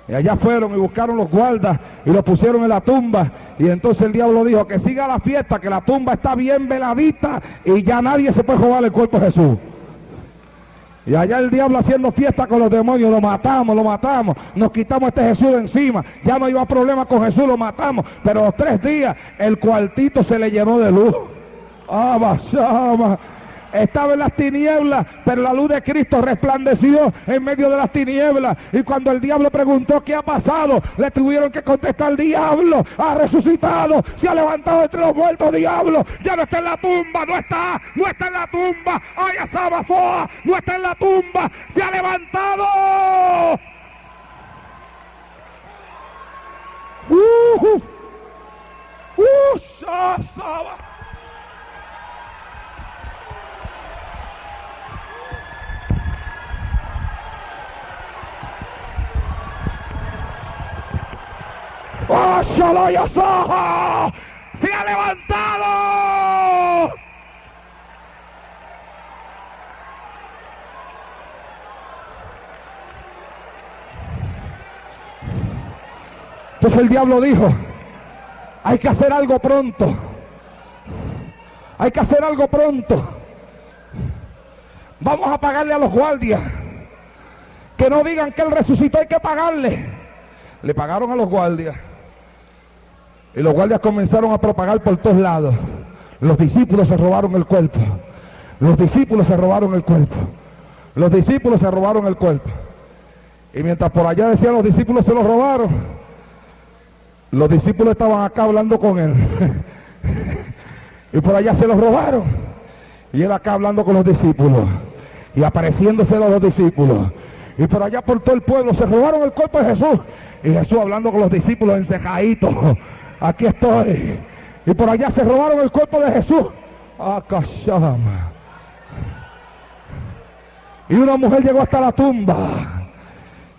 Y allá fueron y buscaron los guardas y los pusieron en la tumba. Y entonces el diablo dijo que siga la fiesta, que la tumba está bien veladita y ya nadie se puede robar el cuerpo de Jesús. Y allá el diablo haciendo fiesta con los demonios, lo matamos, nos quitamos a este Jesús de encima, ya no iba problema con Jesús, lo matamos, pero los 3 días el cuartito se le llenó de luz. Bashama. Estaba en las tinieblas, pero la luz de Cristo resplandeció en medio de las tinieblas. Y cuando el diablo preguntó qué ha pasado, le tuvieron que contestar, diablo ha resucitado, se ha levantado entre los muertos, diablo ya no está en la tumba, no está en la tumba, ay Asabafoa, no está en la tumba, se ha levantado. Shasaba. ¡Oh, Shalaya Saha! ¡Se ha levantado! Entonces el diablo dijo, hay que hacer algo pronto. Hay que hacer algo pronto. Vamos a pagarle a los guardias. Que no digan que Él resucitó, hay que pagarle. Le pagaron a los guardias. Y los guardias comenzaron a propagar por todos lados. Los discípulos se robaron el cuerpo. Los discípulos se robaron el cuerpo. Los discípulos se robaron el cuerpo. Y mientras por allá decían los discípulos se lo robaron, los discípulos estaban acá hablando con Él. Y por allá se los robaron. Y Él acá hablando con los discípulos. Y apareciéndose a los discípulos. Y por allá por todo el pueblo se robaron el cuerpo de Jesús. Y Jesús hablando con los discípulos encejaditos. Aquí estoy. Y por allá se robaron el cuerpo de Jesús. Akashama. Y una mujer llegó hasta la tumba.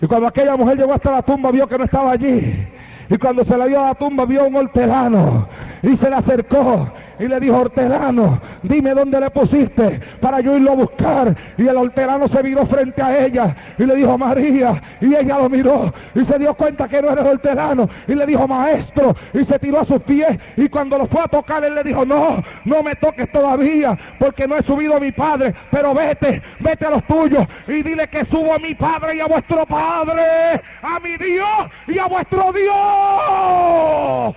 Y cuando aquella mujer llegó hasta la tumba, vio que no estaba allí. Y cuando se la vio a la tumba, vio a un hortelano. Y se le acercó y le dijo, hortelano, dime dónde le pusiste para yo irlo a buscar. Y el hortelano se miró frente a ella y le dijo, María. Y ella lo miró y se dio cuenta que no era el hortelano. Y le dijo, maestro. Y se tiró a sus pies. Y cuando lo fue a tocar, él le dijo, no me toques todavía, porque no he subido a mi Padre. Pero vete a los tuyos y dile que subo a mi Padre y a vuestro Padre, a mi Dios y a vuestro Dios.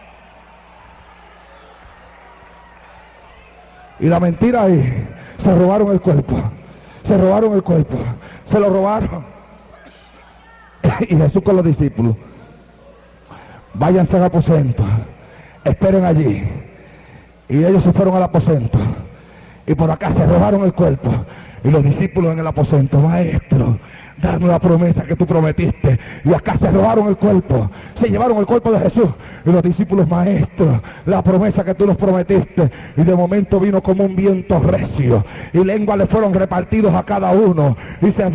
Y la mentira ahí, se robaron el cuerpo, se robaron el cuerpo, se lo robaron. Y Jesús con los discípulos, váyanse al aposento, esperen allí. Y ellos se fueron al aposento, y por acá se robaron el cuerpo. Y los discípulos en el aposento, maestro, dame la promesa que tú prometiste. Y acá se robaron el cuerpo, se llevaron el cuerpo de Jesús. Y los discípulos, maestro, la promesa que tú nos prometiste. Y de momento vino como un viento recio, y lenguas le fueron repartidos a cada uno. Y se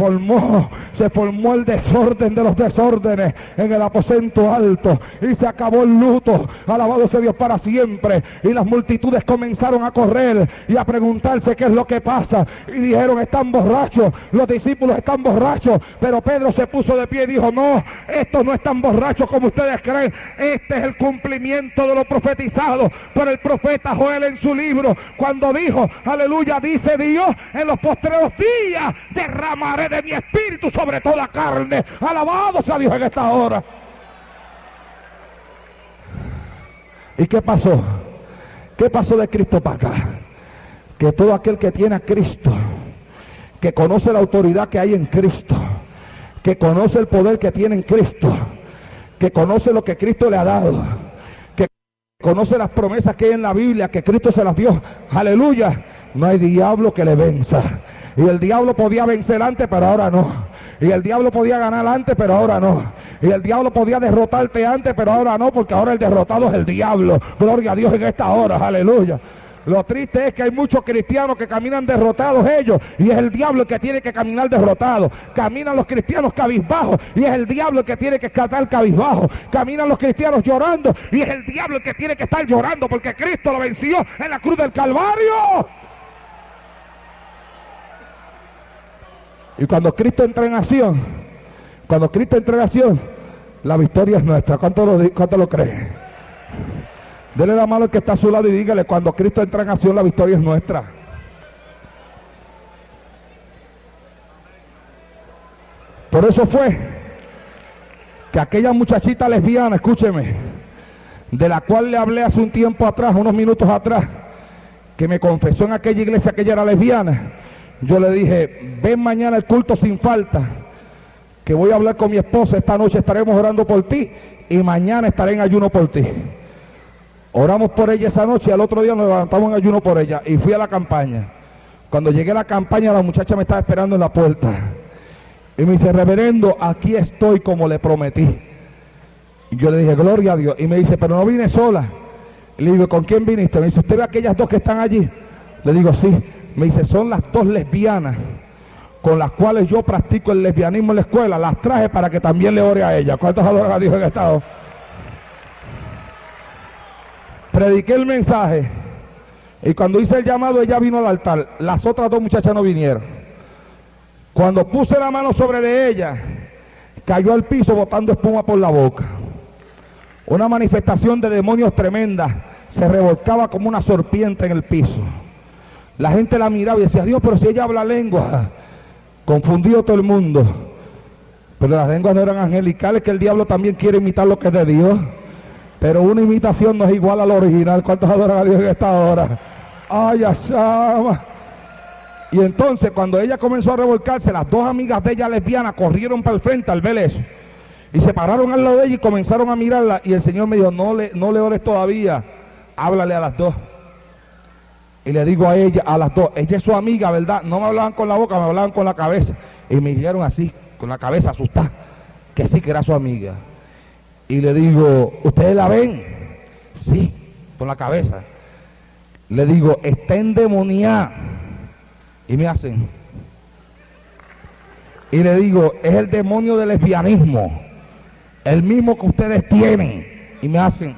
formó el desorden de los desórdenes en el aposento alto. Y se acabó el luto, alabado sea Dios para siempre. Y las multitudes comenzaron a correr y a preguntarse qué es lo que pasa. Y dijeron, están borrachos, los discípulos están borrachos. Pero Pedro se puso de pie y dijo, no, estos no están borrachos como ustedes creen. Este es el cumplimiento de lo profetizado por el profeta Joel en su libro, cuando dijo, aleluya, dice Dios, en los postreros días derramaré de mi espíritu sobre toda carne. Alabado sea Dios en esta hora. ¿Y qué pasó? ¿Qué pasó de Cristo para acá? Que todo aquel que tiene a Cristo, que conoce la autoridad que hay en Cristo, que conoce el poder que tiene en Cristo, que conoce lo que Cristo le ha dado, que conoce las promesas que hay en la Biblia, que Cristo se las dio, aleluya, no hay diablo que le venza. Y el diablo podía vencer antes, pero ahora no. Y el diablo podía ganar antes, pero ahora no. Y el diablo podía derrotarte antes, pero ahora no, porque ahora el derrotado es el diablo. Gloria a Dios en esta hora, aleluya. Lo triste es que hay muchos cristianos que caminan derrotados ellos, y es el diablo el que tiene que caminar derrotado. Caminan los cristianos cabizbajos, y es el diablo el que tiene que estar cabizbajo. Caminan los cristianos llorando, y es el diablo el que tiene que estar llorando, porque Cristo lo venció en la cruz del Calvario. Y cuando Cristo entra en acción, la victoria es nuestra. ¿Cuánto lo cree? Dele la mano al que está a su lado y dígale: cuando Cristo entra en acción, la victoria es nuestra. Por eso fue que aquella muchachita lesbiana, escúcheme, de la cual le hablé hace un tiempo atrás, unos minutos atrás, que me confesó en aquella iglesia que ella era lesbiana, yo le dije: ven mañana al culto sin falta, que voy a hablar con mi esposa, esta noche estaremos orando por ti y mañana estaré en ayuno por ti. Oramos por ella esa noche y al otro día nos levantamos en ayuno por ella y fui a la campaña. Cuando llegué a la campaña, la muchacha me estaba esperando en la puerta y me dice: reverendo, aquí estoy como le prometí. Y yo le dije: gloria a Dios. Y me dice: pero no vine sola. Y le digo: ¿con quién viniste? Me dice: ¿usted ve aquellas dos que están allí? Le digo: sí. Me dice: son las dos lesbianas con las cuales yo practico el lesbianismo en la escuela, las traje para que también le ore a ella. ¿Cuántos adoran a Dios en estado? Prediqué el mensaje y cuando hice el llamado, ella vino al altar. Las otras dos muchachas no vinieron. Cuando puse la mano sobre de ella, cayó al piso botando espuma por la boca. Una manifestación de demonios tremenda, se revolcaba como una serpiente en el piso. La gente la miraba y decía: Dios, pero si ella habla lengua. Confundido todo el mundo. Pero las lenguas no eran angelicales, que el diablo también quiere imitar lo que es de Dios. Pero una imitación no es igual a la original. ¿Cuántos adoran a Dios en esta hora? ¡Ay, Ashama! Y entonces, cuando ella comenzó a revolcarse, las dos amigas de ella lesbianas corrieron para el frente al ver eso. Y se pararon al lado de ella y comenzaron a mirarla. Y el Señor me dijo: no le ores todavía, háblale a las dos. Y le digo a ella, a las dos: ella es su amiga, ¿verdad? No me hablaban con la boca, me hablaban con la cabeza. Y me dijeron así, con la cabeza asustada, que sí, que era su amiga. Y le digo: ¿ustedes la ven? Sí, con la cabeza. Le digo: está endemoniada. Y me hacen. Y le digo: es el demonio del lesbianismo, el mismo que ustedes tienen. Y me hacen.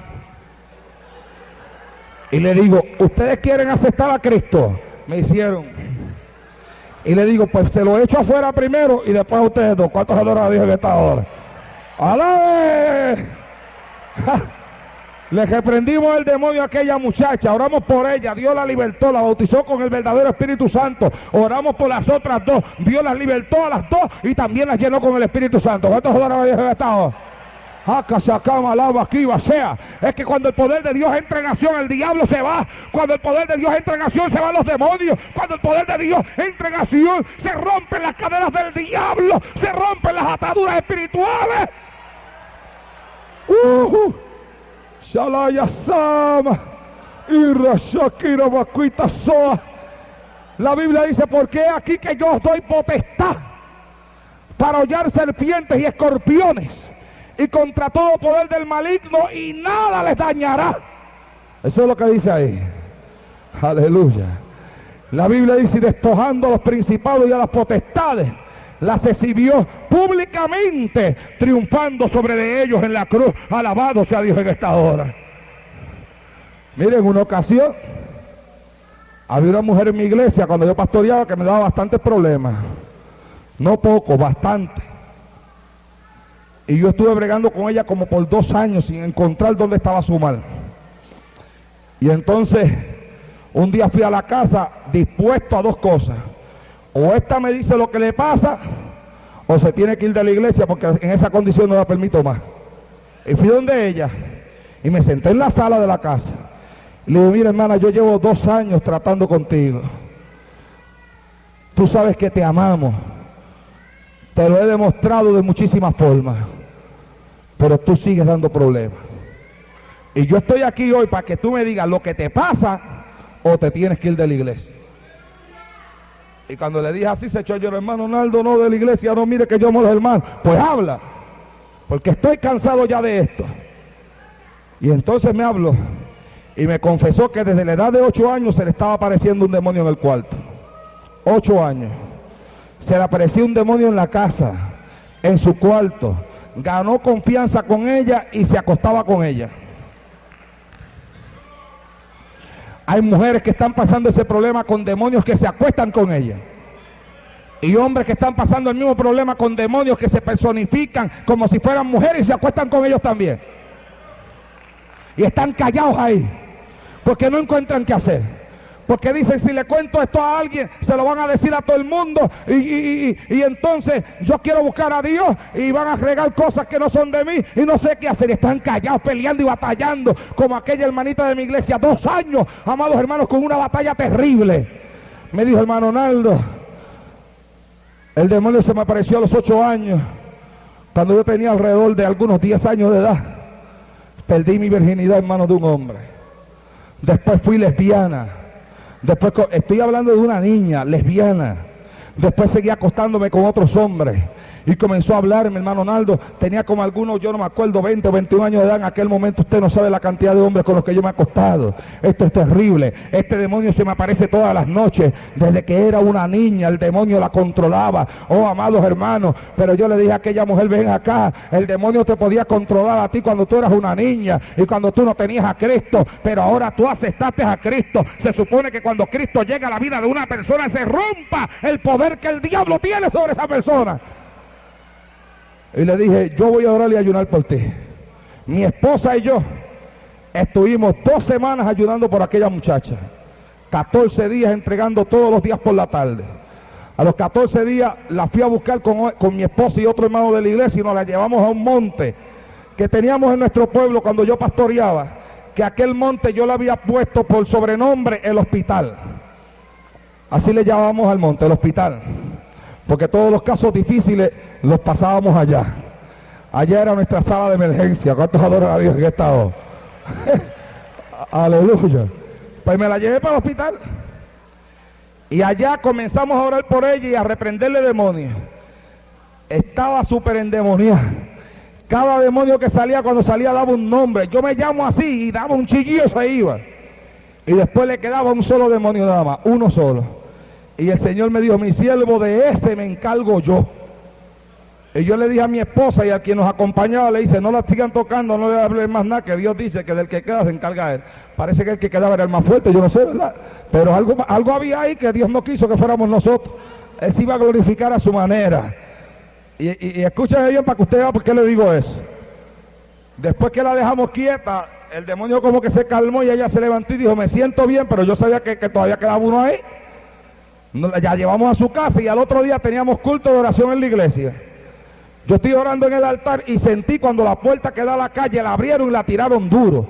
Y le digo: ¿ustedes quieren aceptar a Cristo? Me hicieron. Y le digo: pues se lo echo afuera primero y después a ustedes dos. ¿Cuántos adoran a Dios en esta hora? ¡Alabe! Le reprendimos el demonio a aquella muchacha, oramos por ella, Dios la libertó, la bautizó con el verdadero Espíritu Santo. Oramos por las otras dos, Dios las libertó a las dos y también las llenó con el Espíritu Santo. ¿Cuántos adoran a Dios en esta hora? Es que cuando el poder de Dios entra en acción, el diablo se va. Cuando el poder de Dios entra en acción, se van los demonios. Cuando el poder de Dios entra en acción, se rompen las cadenas del diablo, se rompen las ataduras espirituales. La Biblia dice: porque aquí que yo os doy potestad para hollar serpientes y escorpiones y contra todo poder del maligno, y nada les dañará. Eso es lo que dice ahí. Aleluya. La Biblia dice: y despojando a los principados y a las potestades, las exhibió públicamente, triunfando sobre de ellos en la cruz. Alabado sea Dios en esta hora. Miren, en una ocasión había una mujer en mi iglesia cuando yo pastoreaba que me daba bastantes problemas. No poco, bastante. Y yo estuve bregando con ella como por 2 años sin encontrar dónde estaba su mal. Y entonces un día fui a la casa dispuesto a 2 cosas: o esta me dice lo que le pasa, o se tiene que ir de la iglesia, porque en esa condición no la permito más. Y fui donde ella Y me senté en la sala de la casa. Y le digo, mira hermana, yo llevo 2 años tratando contigo. Tú sabes que te amamos. Te lo he demostrado de muchísimas formas. Pero tú sigues dando problemas. Y yo estoy aquí hoy para que tú me digas lo que te pasa o te tienes que ir de la iglesia. Y cuando le dije así, se echó a llorar, hermano Naldo, no de la iglesia, no, mire que yo amo a los hermanos. Pues habla, porque estoy cansado ya de esto. Y entonces me habló y me confesó que desde la edad de 8 años se le estaba apareciendo un demonio en el cuarto. 8 años. Se le apareció un demonio en la casa, en su cuarto. Ganó confianza con ella y se acostaba con ella. Hay mujeres que están pasando ese problema con demonios que se acuestan con ella. Y hombres que están pasando el mismo problema con demonios que se personifican como si fueran mujeres y se acuestan con ellos también. Y están callados ahí, porque no encuentran qué hacer. Porque dicen, si le cuento esto a alguien, se lo van a decir a todo el mundo. Y entonces yo quiero buscar a Dios y van a agregar cosas que no son de mí y no sé qué hacer. Y están callados, peleando y batallando, como aquella hermanita de mi iglesia, 2 años, amados hermanos, con una batalla terrible. Me dijo, hermano Naldo, el demonio se me apareció a los 8 años, cuando yo tenía alrededor de algunos 10 años de edad. Perdí mi virginidad en manos de un hombre. Después fui lesbiana. Después estoy hablando de una niña lesbiana. Después seguí acostándome con otros hombres. Y comenzó a hablar, mi hermano Naldo, tenía como algunos, yo no me acuerdo, 20 o 21 años de edad en aquel momento. Usted no sabe la cantidad de hombres con los que yo me he acostado. Esto es terrible. Este demonio se me aparece todas las noches. Desde que era una niña, el demonio la controlaba. Oh, amados hermanos, pero yo le dije a aquella mujer, ven acá, el demonio te podía controlar a ti cuando tú eras una niña y cuando tú no tenías a Cristo, pero ahora tú aceptaste a Cristo. Se supone que cuando Cristo llega a la vida de una persona, se rompa el poder que el diablo tiene sobre esa persona. Y le dije, yo voy a orar y ayunar por ti. Mi esposa y yo estuvimos 2 semanas ayunando por aquella muchacha. 14 días entregando todos los días por la tarde. A los 14 días la fui a buscar con mi esposa y otro hermano de la iglesia y nos la llevamos a un monte que teníamos en nuestro pueblo cuando yo pastoreaba, que aquel monte yo le había puesto por sobrenombre el hospital. Así le llamábamos al monte, el hospital. Porque todos los casos difíciles los pasábamos allá. Allá era nuestra sala de emergencia. ¿Cuántos adoran a Dios en esta hora? Aleluya. Pues me la llevé para el hospital. Y allá comenzamos a orar por ella y a reprenderle demonios. Estaba súper endemoniada. Cada demonio que salía, cuando salía daba un nombre. Yo me llamo así y daba un chillillo, se iba. Y después le quedaba un solo demonio nada más, uno solo. Y el Señor me dijo, mi siervo, de ese me encargo yo. Y yo le dije a mi esposa y a quien nos acompañaba, le dice, no la sigan tocando, no le hablen más nada, que Dios dice que del que queda se encarga él. Parece que el que quedaba era el más fuerte, yo no sé, ¿verdad? Pero algo había ahí que Dios no quiso que fuéramos nosotros. Él se iba a glorificar a su manera. Y escúchenme bien para que usted vea por qué le digo eso. Después que la dejamos quieta, el demonio como que se calmó y ella se levantó y dijo, me siento bien, pero yo sabía que todavía quedaba uno ahí. Ya llevamos a su casa y al otro día teníamos culto de oración en la iglesia. Yo estoy orando en el altar y sentí cuando la puerta que da a la calle la abrieron y la tiraron duro.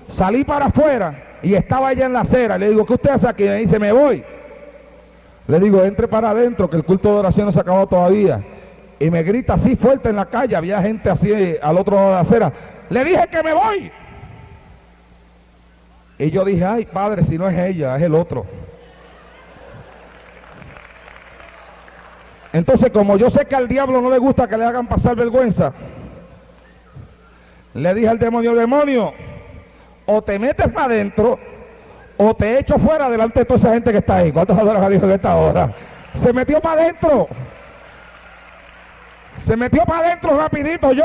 Salí para afuera y estaba ella en la acera. Le digo, ¿qué usted hace aquí? Me dice, me voy. Le digo, entre para adentro que el culto de oración no se acabó todavía. Y me grita así fuerte en la calle, había gente así al otro lado de la acera. Le dije que me voy. Y yo dije, ay padre, si no es ella, es el otro. Entonces, como yo sé que al diablo no le gusta que le hagan pasar vergüenza, le dije al demonio, demonio, o te metes para adentro, o te echo fuera delante de toda esa gente que está ahí. ¿Cuántos adoran a Dios en esta hora? Se metió para adentro. Se metió para adentro rapidito yo.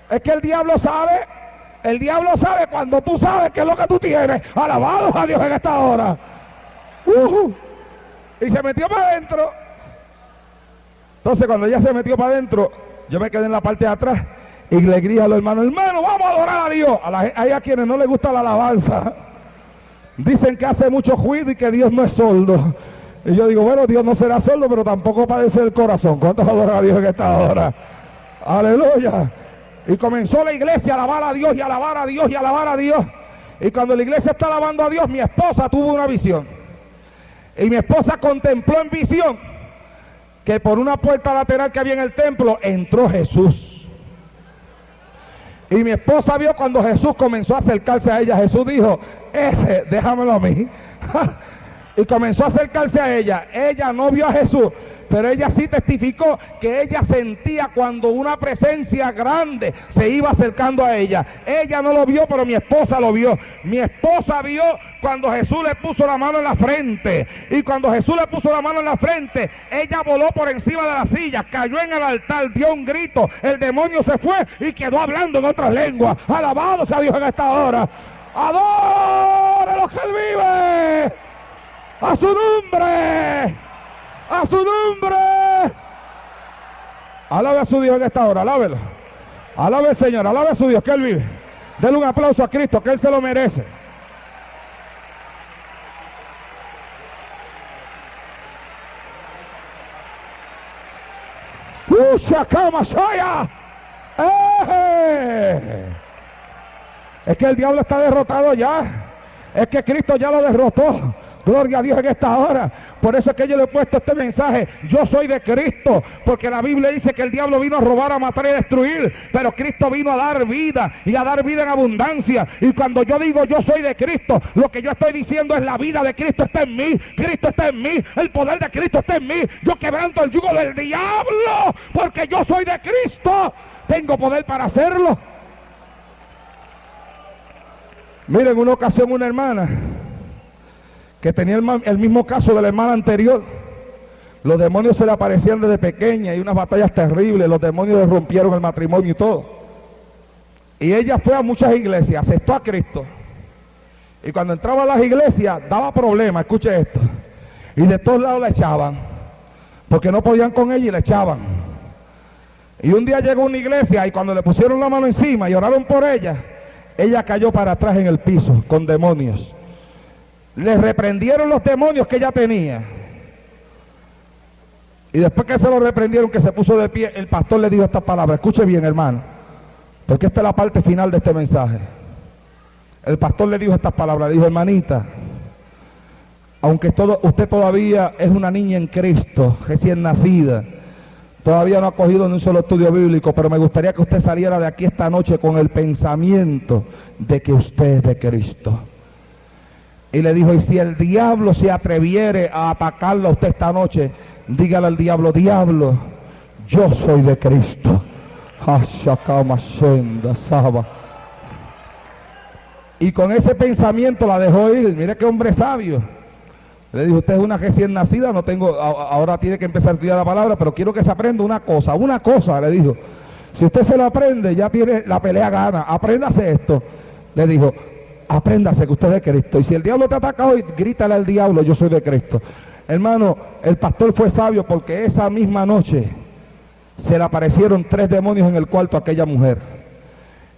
Es que el diablo sabe cuando tú sabes qué es lo que tú tienes. Alabados a Dios en esta hora. Y se metió para adentro. Entonces cuando ella se metió para adentro, yo me quedé en la parte de atrás y le grité a los hermanos, hermano, vamos a adorar a Dios. Hay a quienes no les gusta la alabanza. Dicen que hace mucho ruido y que Dios no es sordo. Y yo digo, bueno, Dios no será sordo, pero tampoco padece el corazón. ¿Cuántos adoran a Dios en esta hora? Aleluya. Y comenzó la iglesia a alabar a Dios y alabar a Dios y alabar a Dios. Y cuando la iglesia está alabando a Dios, mi esposa tuvo una visión. Y mi esposa contempló en visión que por una puerta lateral que había en el templo entró Jesús. Y mi esposa vio cuando Jesús comenzó a acercarse a ella. Jesús dijo, ese, déjamelo a mí. Y comenzó a acercarse a ella. Ella no vio a Jesús, pero ella sí testificó que ella sentía cuando una presencia grande se iba acercando a ella. Ella no lo vio, pero mi esposa lo vio. Mi esposa vio cuando Jesús le puso la mano en la frente. Y cuando Jesús le puso la mano en la frente, ella voló por encima de la silla, cayó en el altar, dio un grito. El demonio se fue y quedó hablando en otras lenguas. Alabado sea Dios en esta hora. ¡Adore lo que Él vive! ¡A su nombre! ¡A su nombre! Alabe a su Dios en esta hora, alábelo. Alabe al Señor, alabe a su Dios, que Él vive. Denle un aplauso a Cristo, que Él se lo merece. Es que el diablo está derrotado ya. Es que Cristo ya lo derrotó. Gloria a Dios en esta hora. Por eso es que yo le he puesto este mensaje. Yo soy de Cristo. Porque la Biblia dice que el diablo vino a robar, a matar y a destruir. Pero Cristo vino a dar vida. Y a dar vida en abundancia. Y cuando yo digo yo soy de Cristo, lo que yo estoy diciendo es la vida de Cristo está en mí. Cristo está en mí. El poder de Cristo está en mí. Yo quebranto el yugo del diablo. Porque yo soy de Cristo. Tengo poder para hacerlo. Miren, en una ocasión una hermana que tenía el mismo caso de la hermana anterior. Los demonios se le aparecían desde pequeña y unas batallas terribles. Los demonios le rompieron el matrimonio y todo. Y ella fue a muchas iglesias, aceptó a Cristo. Y cuando entraba a las iglesias daba problemas, escuche esto. Y de todos lados la echaban, porque no podían con ella y la echaban. Y un día llegó a una iglesia y cuando le pusieron la mano encima y oraron por ella, ella cayó para atrás en el piso con demonios. Le reprendieron los demonios que ella tenía. Y después que se lo reprendieron, que se puso de pie, el pastor le dijo esta palabra. Escuche bien, hermano, porque esta es la parte final de este mensaje. El pastor le dijo estas palabras. Le dijo, hermanita, aunque usted todavía es una niña en Cristo, recién nacida, todavía no ha cogido ni un solo estudio bíblico, pero me gustaría que usted saliera de aquí esta noche con el pensamiento de que usted es de Cristo. Y le dijo, y si el diablo se atreviere a atacarlo a usted esta noche, dígale al diablo, diablo, yo soy de Cristo. Y con ese pensamiento la dejó ir. Mire qué hombre sabio. Le dijo, usted es una recién nacida, no tengo, ahora tiene que empezar a estudiar la palabra, pero quiero que se aprenda una cosa, le dijo. Si usted se lo aprende, ya tiene la pelea gana. Apréndase esto. Le dijo, apréndase que usted es de Cristo. Y si el diablo te ataca hoy, grítale al diablo, yo soy de Cristo. Hermano, el pastor fue sabio porque esa misma noche se le aparecieron 3 demonios en el cuarto a aquella mujer.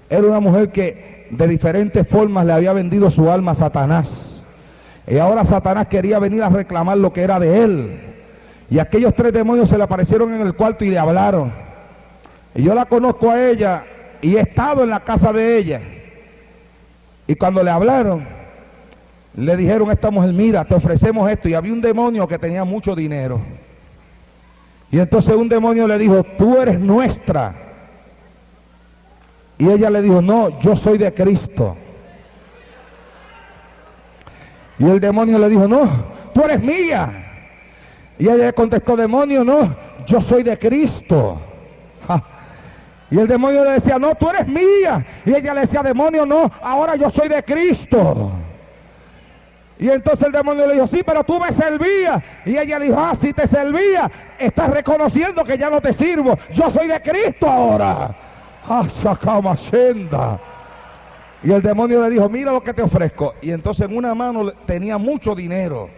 Era una mujer que de diferentes formas le había vendido su alma a Satanás. Y ahora Satanás quería venir a reclamar lo que era de él. Y aquellos 3 demonios se le aparecieron en el cuarto y le hablaron. Y yo la conozco a ella y he estado en la casa de ella. Y cuando le hablaron, le dijeron a esta mujer, mira, te ofrecemos esto. Y había un demonio que tenía mucho dinero. Y entonces un demonio le dijo, tú eres nuestra. Y ella le dijo, no, yo soy de Cristo. Y el demonio le dijo, no, tú eres mía. Y ella le contestó, demonio, no, yo soy de Cristo. Y el demonio le decía, no, tú eres mía. Y ella le decía, demonio, no, ahora yo soy de Cristo. Y entonces el demonio le dijo, sí, pero tú me servías. Y ella dijo, si te servía, estás reconociendo que ya no te sirvo. Yo soy de Cristo ahora. Y el demonio le dijo, mira lo que te ofrezco. Y entonces en una mano tenía mucho dinero.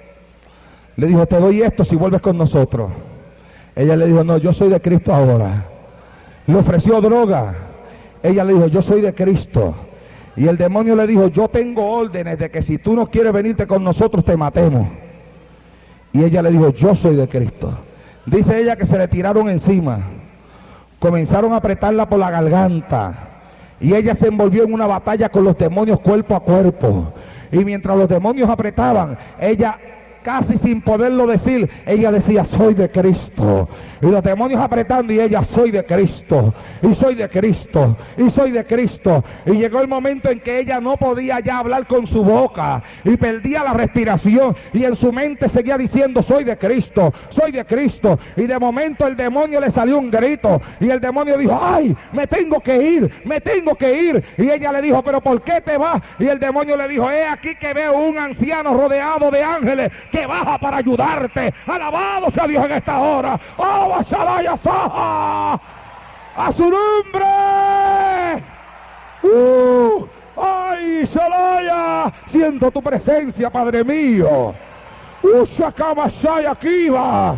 Le dijo, te doy esto si vuelves con nosotros. Ella le dijo, no, yo soy de Cristo ahora. Le ofreció droga. Ella le dijo, yo soy de Cristo. Y el demonio le dijo, yo tengo órdenes de que si tú no quieres venirte con nosotros, te matemos. Y ella le dijo, yo soy de Cristo. Dice ella que se le tiraron encima. comenzaron a apretarla por la garganta y ella se envolvió en una batalla con los demonios cuerpo a cuerpo. Y mientras los demonios apretaban, ella, casi sin poderlo decir, ella decía: soy de Cristo. Y los demonios apretando y ella: soy de Cristo, y soy de Cristo, y soy de Cristo. Y llegó el momento en que ella no podía ya hablar con su boca y perdía la respiración, y en su mente seguía diciendo: soy de Cristo, soy de Cristo. Y de momento el demonio le salió un grito y el demonio dijo: ay, me tengo que ir, me tengo que ir. Y ella le dijo: pero ¿por qué te vas? Y el demonio le dijo: he aquí que veo un anciano rodeado de ángeles que baja para ayudarte. Alabado sea Dios en esta hora. ¡Oh, Shalaya Saha! ¡A su nombre! ¡Ay, Shalaya! Siento tu presencia, Padre mío. ¡Ushakama Shaya Kiva!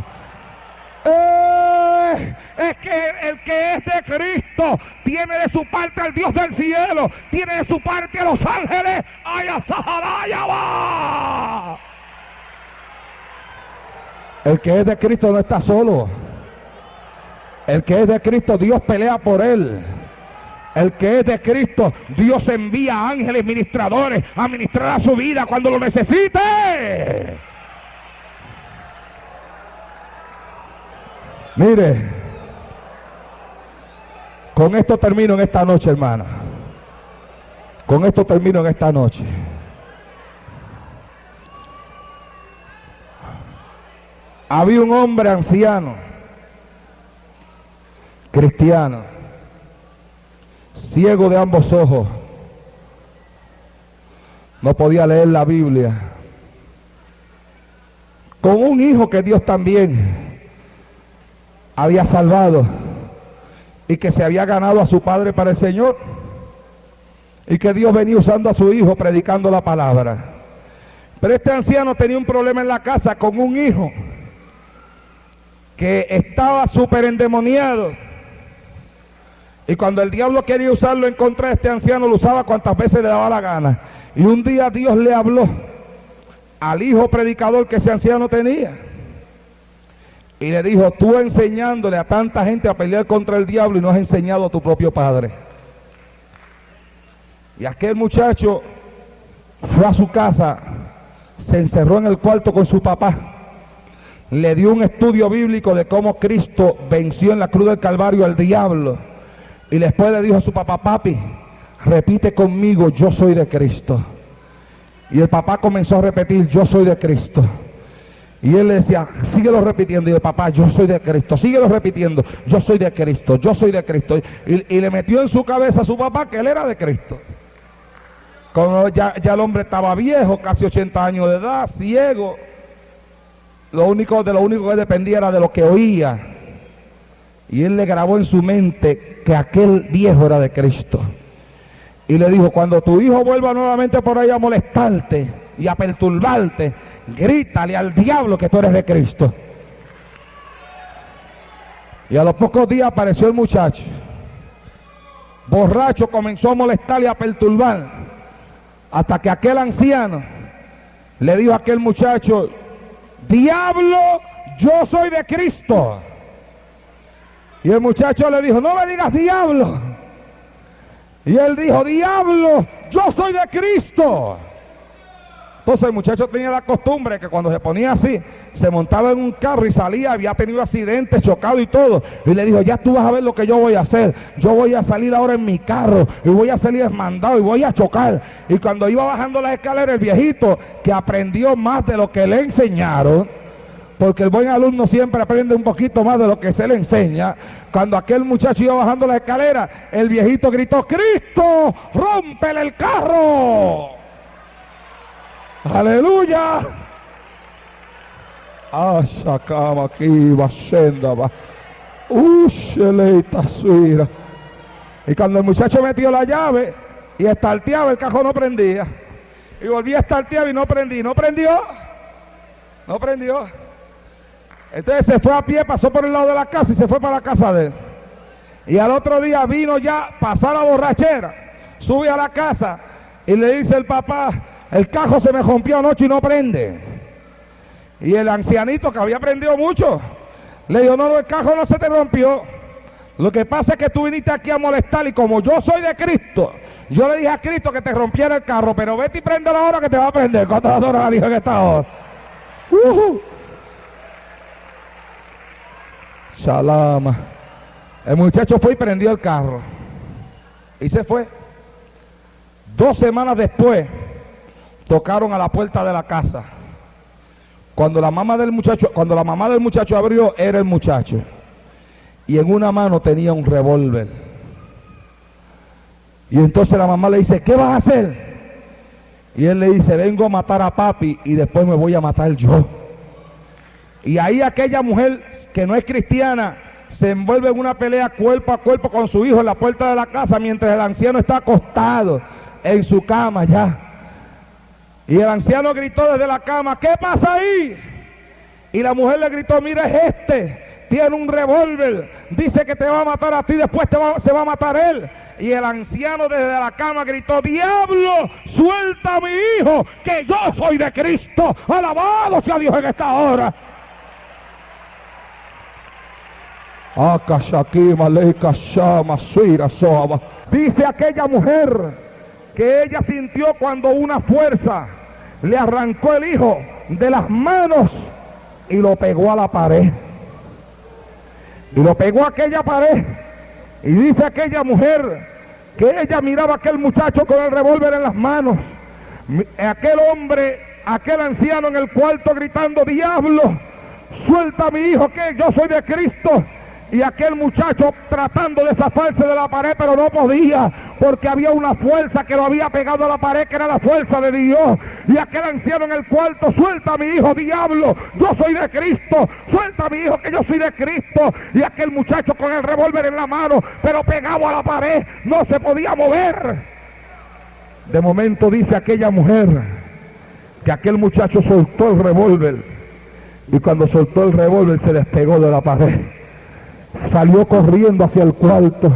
Es que el que es de Cristo tiene de su parte al Dios del cielo, tiene de su parte a los ángeles. ¡Ay, Saharaya va! El que es de Cristo no está solo. El que es de Cristo, Dios pelea por él. El que es de Cristo, Dios envía ángeles ministradores a ministrar a su vida cuando lo necesite. Mire, con esto termino en esta noche, hermana. Con esto termino en esta noche. Había un hombre anciano, cristiano, ciego de ambos ojos, no podía leer la Biblia, con un hijo que Dios también había salvado y que se había ganado a su padre para el Señor, y que Dios venía usando a su hijo predicando la palabra. Pero este anciano tenía un problema en la casa con un hijo que estaba súper endemoniado, y cuando el diablo quería usarlo en contra de este anciano, lo usaba cuantas veces le daba la gana. Y un día Dios le habló al hijo predicador que ese anciano tenía y le dijo: tú enseñándole a tanta gente a pelear contra el diablo y no has enseñado a tu propio padre. Y aquel muchacho fue a su casa, se encerró en el cuarto con su papá, le dio un estudio bíblico de cómo Cristo venció en la cruz del Calvario al diablo, y después le dijo a su papá: papi, repite conmigo: yo soy de Cristo. Y el papá comenzó a repetir: yo soy de Cristo. Y él le decía: síguelo repitiendo. Y el papá: yo soy de Cristo. Síguelo repitiendo: yo soy de Cristo, yo soy de Cristo. Y le metió en su cabeza a su papá que él era de Cristo. Cuando ya el hombre estaba viejo, casi 80 años de edad, ciego, de lo único que dependía era de lo que oía. Y él le grabó en su mente que aquel viejo era de Cristo. Y le dijo: cuando tu hijo vuelva nuevamente por ahí a molestarte y a perturbarte, grítale al diablo que tú eres de Cristo. Y a los pocos días apareció el muchacho, borracho, comenzó a molestar y a perturbar, hasta que aquel anciano le dijo a aquel muchacho: diablo, yo soy de Cristo. Y el muchacho le dijo: no me digas diablo. Y él dijo: diablo, yo soy de Cristo. Entonces el muchacho tenía la costumbre que cuando se ponía así, se montaba en un carro y salía, había tenido accidentes, chocado y todo. Y le dijo: ya tú vas a ver lo que yo voy a hacer. Yo voy a salir ahora en mi carro y voy a salir desmandado y voy a chocar. Y cuando iba bajando las escaleras, el viejito, que aprendió más de lo que le enseñaron, porque el buen alumno siempre aprende un poquito más de lo que se le enseña. Cuando aquel muchacho iba bajando la escalera, el viejito gritó: ¡Cristo, rómpele el carro! ¡Aleluya! Ashakama aquí va senda va. Usheleita suira. Y cuando el muchacho metió la llave y estarteaba, el cajón no prendía. Y volvía a estartear y no prendía. ¿No prendió? No prendió. Entonces se fue a pie, pasó por el lado de la casa y se fue para la casa de él. Y al otro día vino ya, pasar la borrachera, sube a la casa y le dice el papá: el cajón se me rompió anoche y no prende. Y el ancianito, que había prendido mucho, le dijo: no, el cajón no se te rompió, Lo que pasa es que tú viniste aquí a molestar y como yo soy de Cristo, yo le dije a Cristo que te rompiera el carro, pero vete y prende ahora que te va a prender. ¿Cuántas horas dijo que esta hora? Shalama. El muchacho fue y prendió el carro. Y se fue. 2 semanas después, tocaron a la puerta de la casa. Cuando la mamá del muchacho abrió, era el muchacho. Y en una mano tenía un revólver. Y entonces la mamá le dice, ¿qué vas a hacer? Y él le dice, vengo a matar a papi y después me voy a matar yo. Y ahí aquella mujer que no es cristiana se envuelve en una pelea cuerpo a cuerpo con su hijo en la puerta de la casa mientras el anciano está acostado en su cama ya. Y el anciano gritó desde la cama, ¿qué pasa ahí? Y la mujer le gritó, mira, es tiene un revólver, dice que te va a matar a ti, después se va a matar él. Y el anciano desde la cama gritó, diablo, suelta a mi hijo, que yo soy de Cristo. Alabado sea Dios en esta hora. Dice aquella mujer que ella sintió cuando una fuerza le arrancó el hijo de las manos y lo pegó a la pared. Y lo pegó a aquella pared. Y dice aquella mujer que ella miraba a aquel muchacho con el revólver en las manos. Aquel hombre, aquel anciano en el cuarto gritando, diablo, suelta a mi hijo que yo soy de Cristo. Y aquel muchacho tratando de zafarse de la pared, pero no podía, porque había una fuerza que lo había pegado a la pared, que era la fuerza de Dios. Y aquel anciano en el cuarto, suelta a mi hijo, diablo, yo soy de Cristo, suelta a mi hijo que yo soy de Cristo. Y aquel muchacho con el revólver en la mano, pero pegado a la pared, no se podía mover. De momento dice aquella mujer que aquel muchacho soltó el revólver, y cuando soltó el revólver se despegó de la pared. Salió corriendo hacia el cuarto,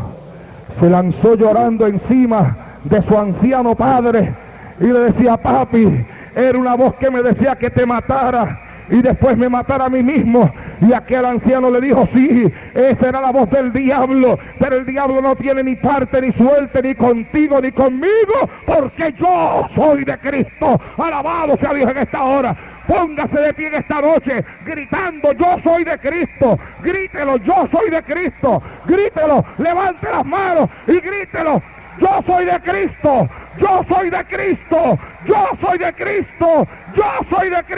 se lanzó llorando encima de su anciano padre y le decía, papi, era una voz que me decía que te matara y después me matara a mí mismo. Y aquel anciano le dijo, sí, esa era la voz del diablo, pero el diablo no tiene ni parte ni suerte ni contigo ni conmigo, porque yo soy de Cristo. Alabado sea Dios en esta hora. Póngase de pie en esta noche gritando, yo soy de Cristo. Grítelo, yo soy de Cristo. Grítelo, levante las manos y grítelo, yo soy de Cristo. Yo soy de Cristo. Yo soy de Cristo. Yo soy de Cristo.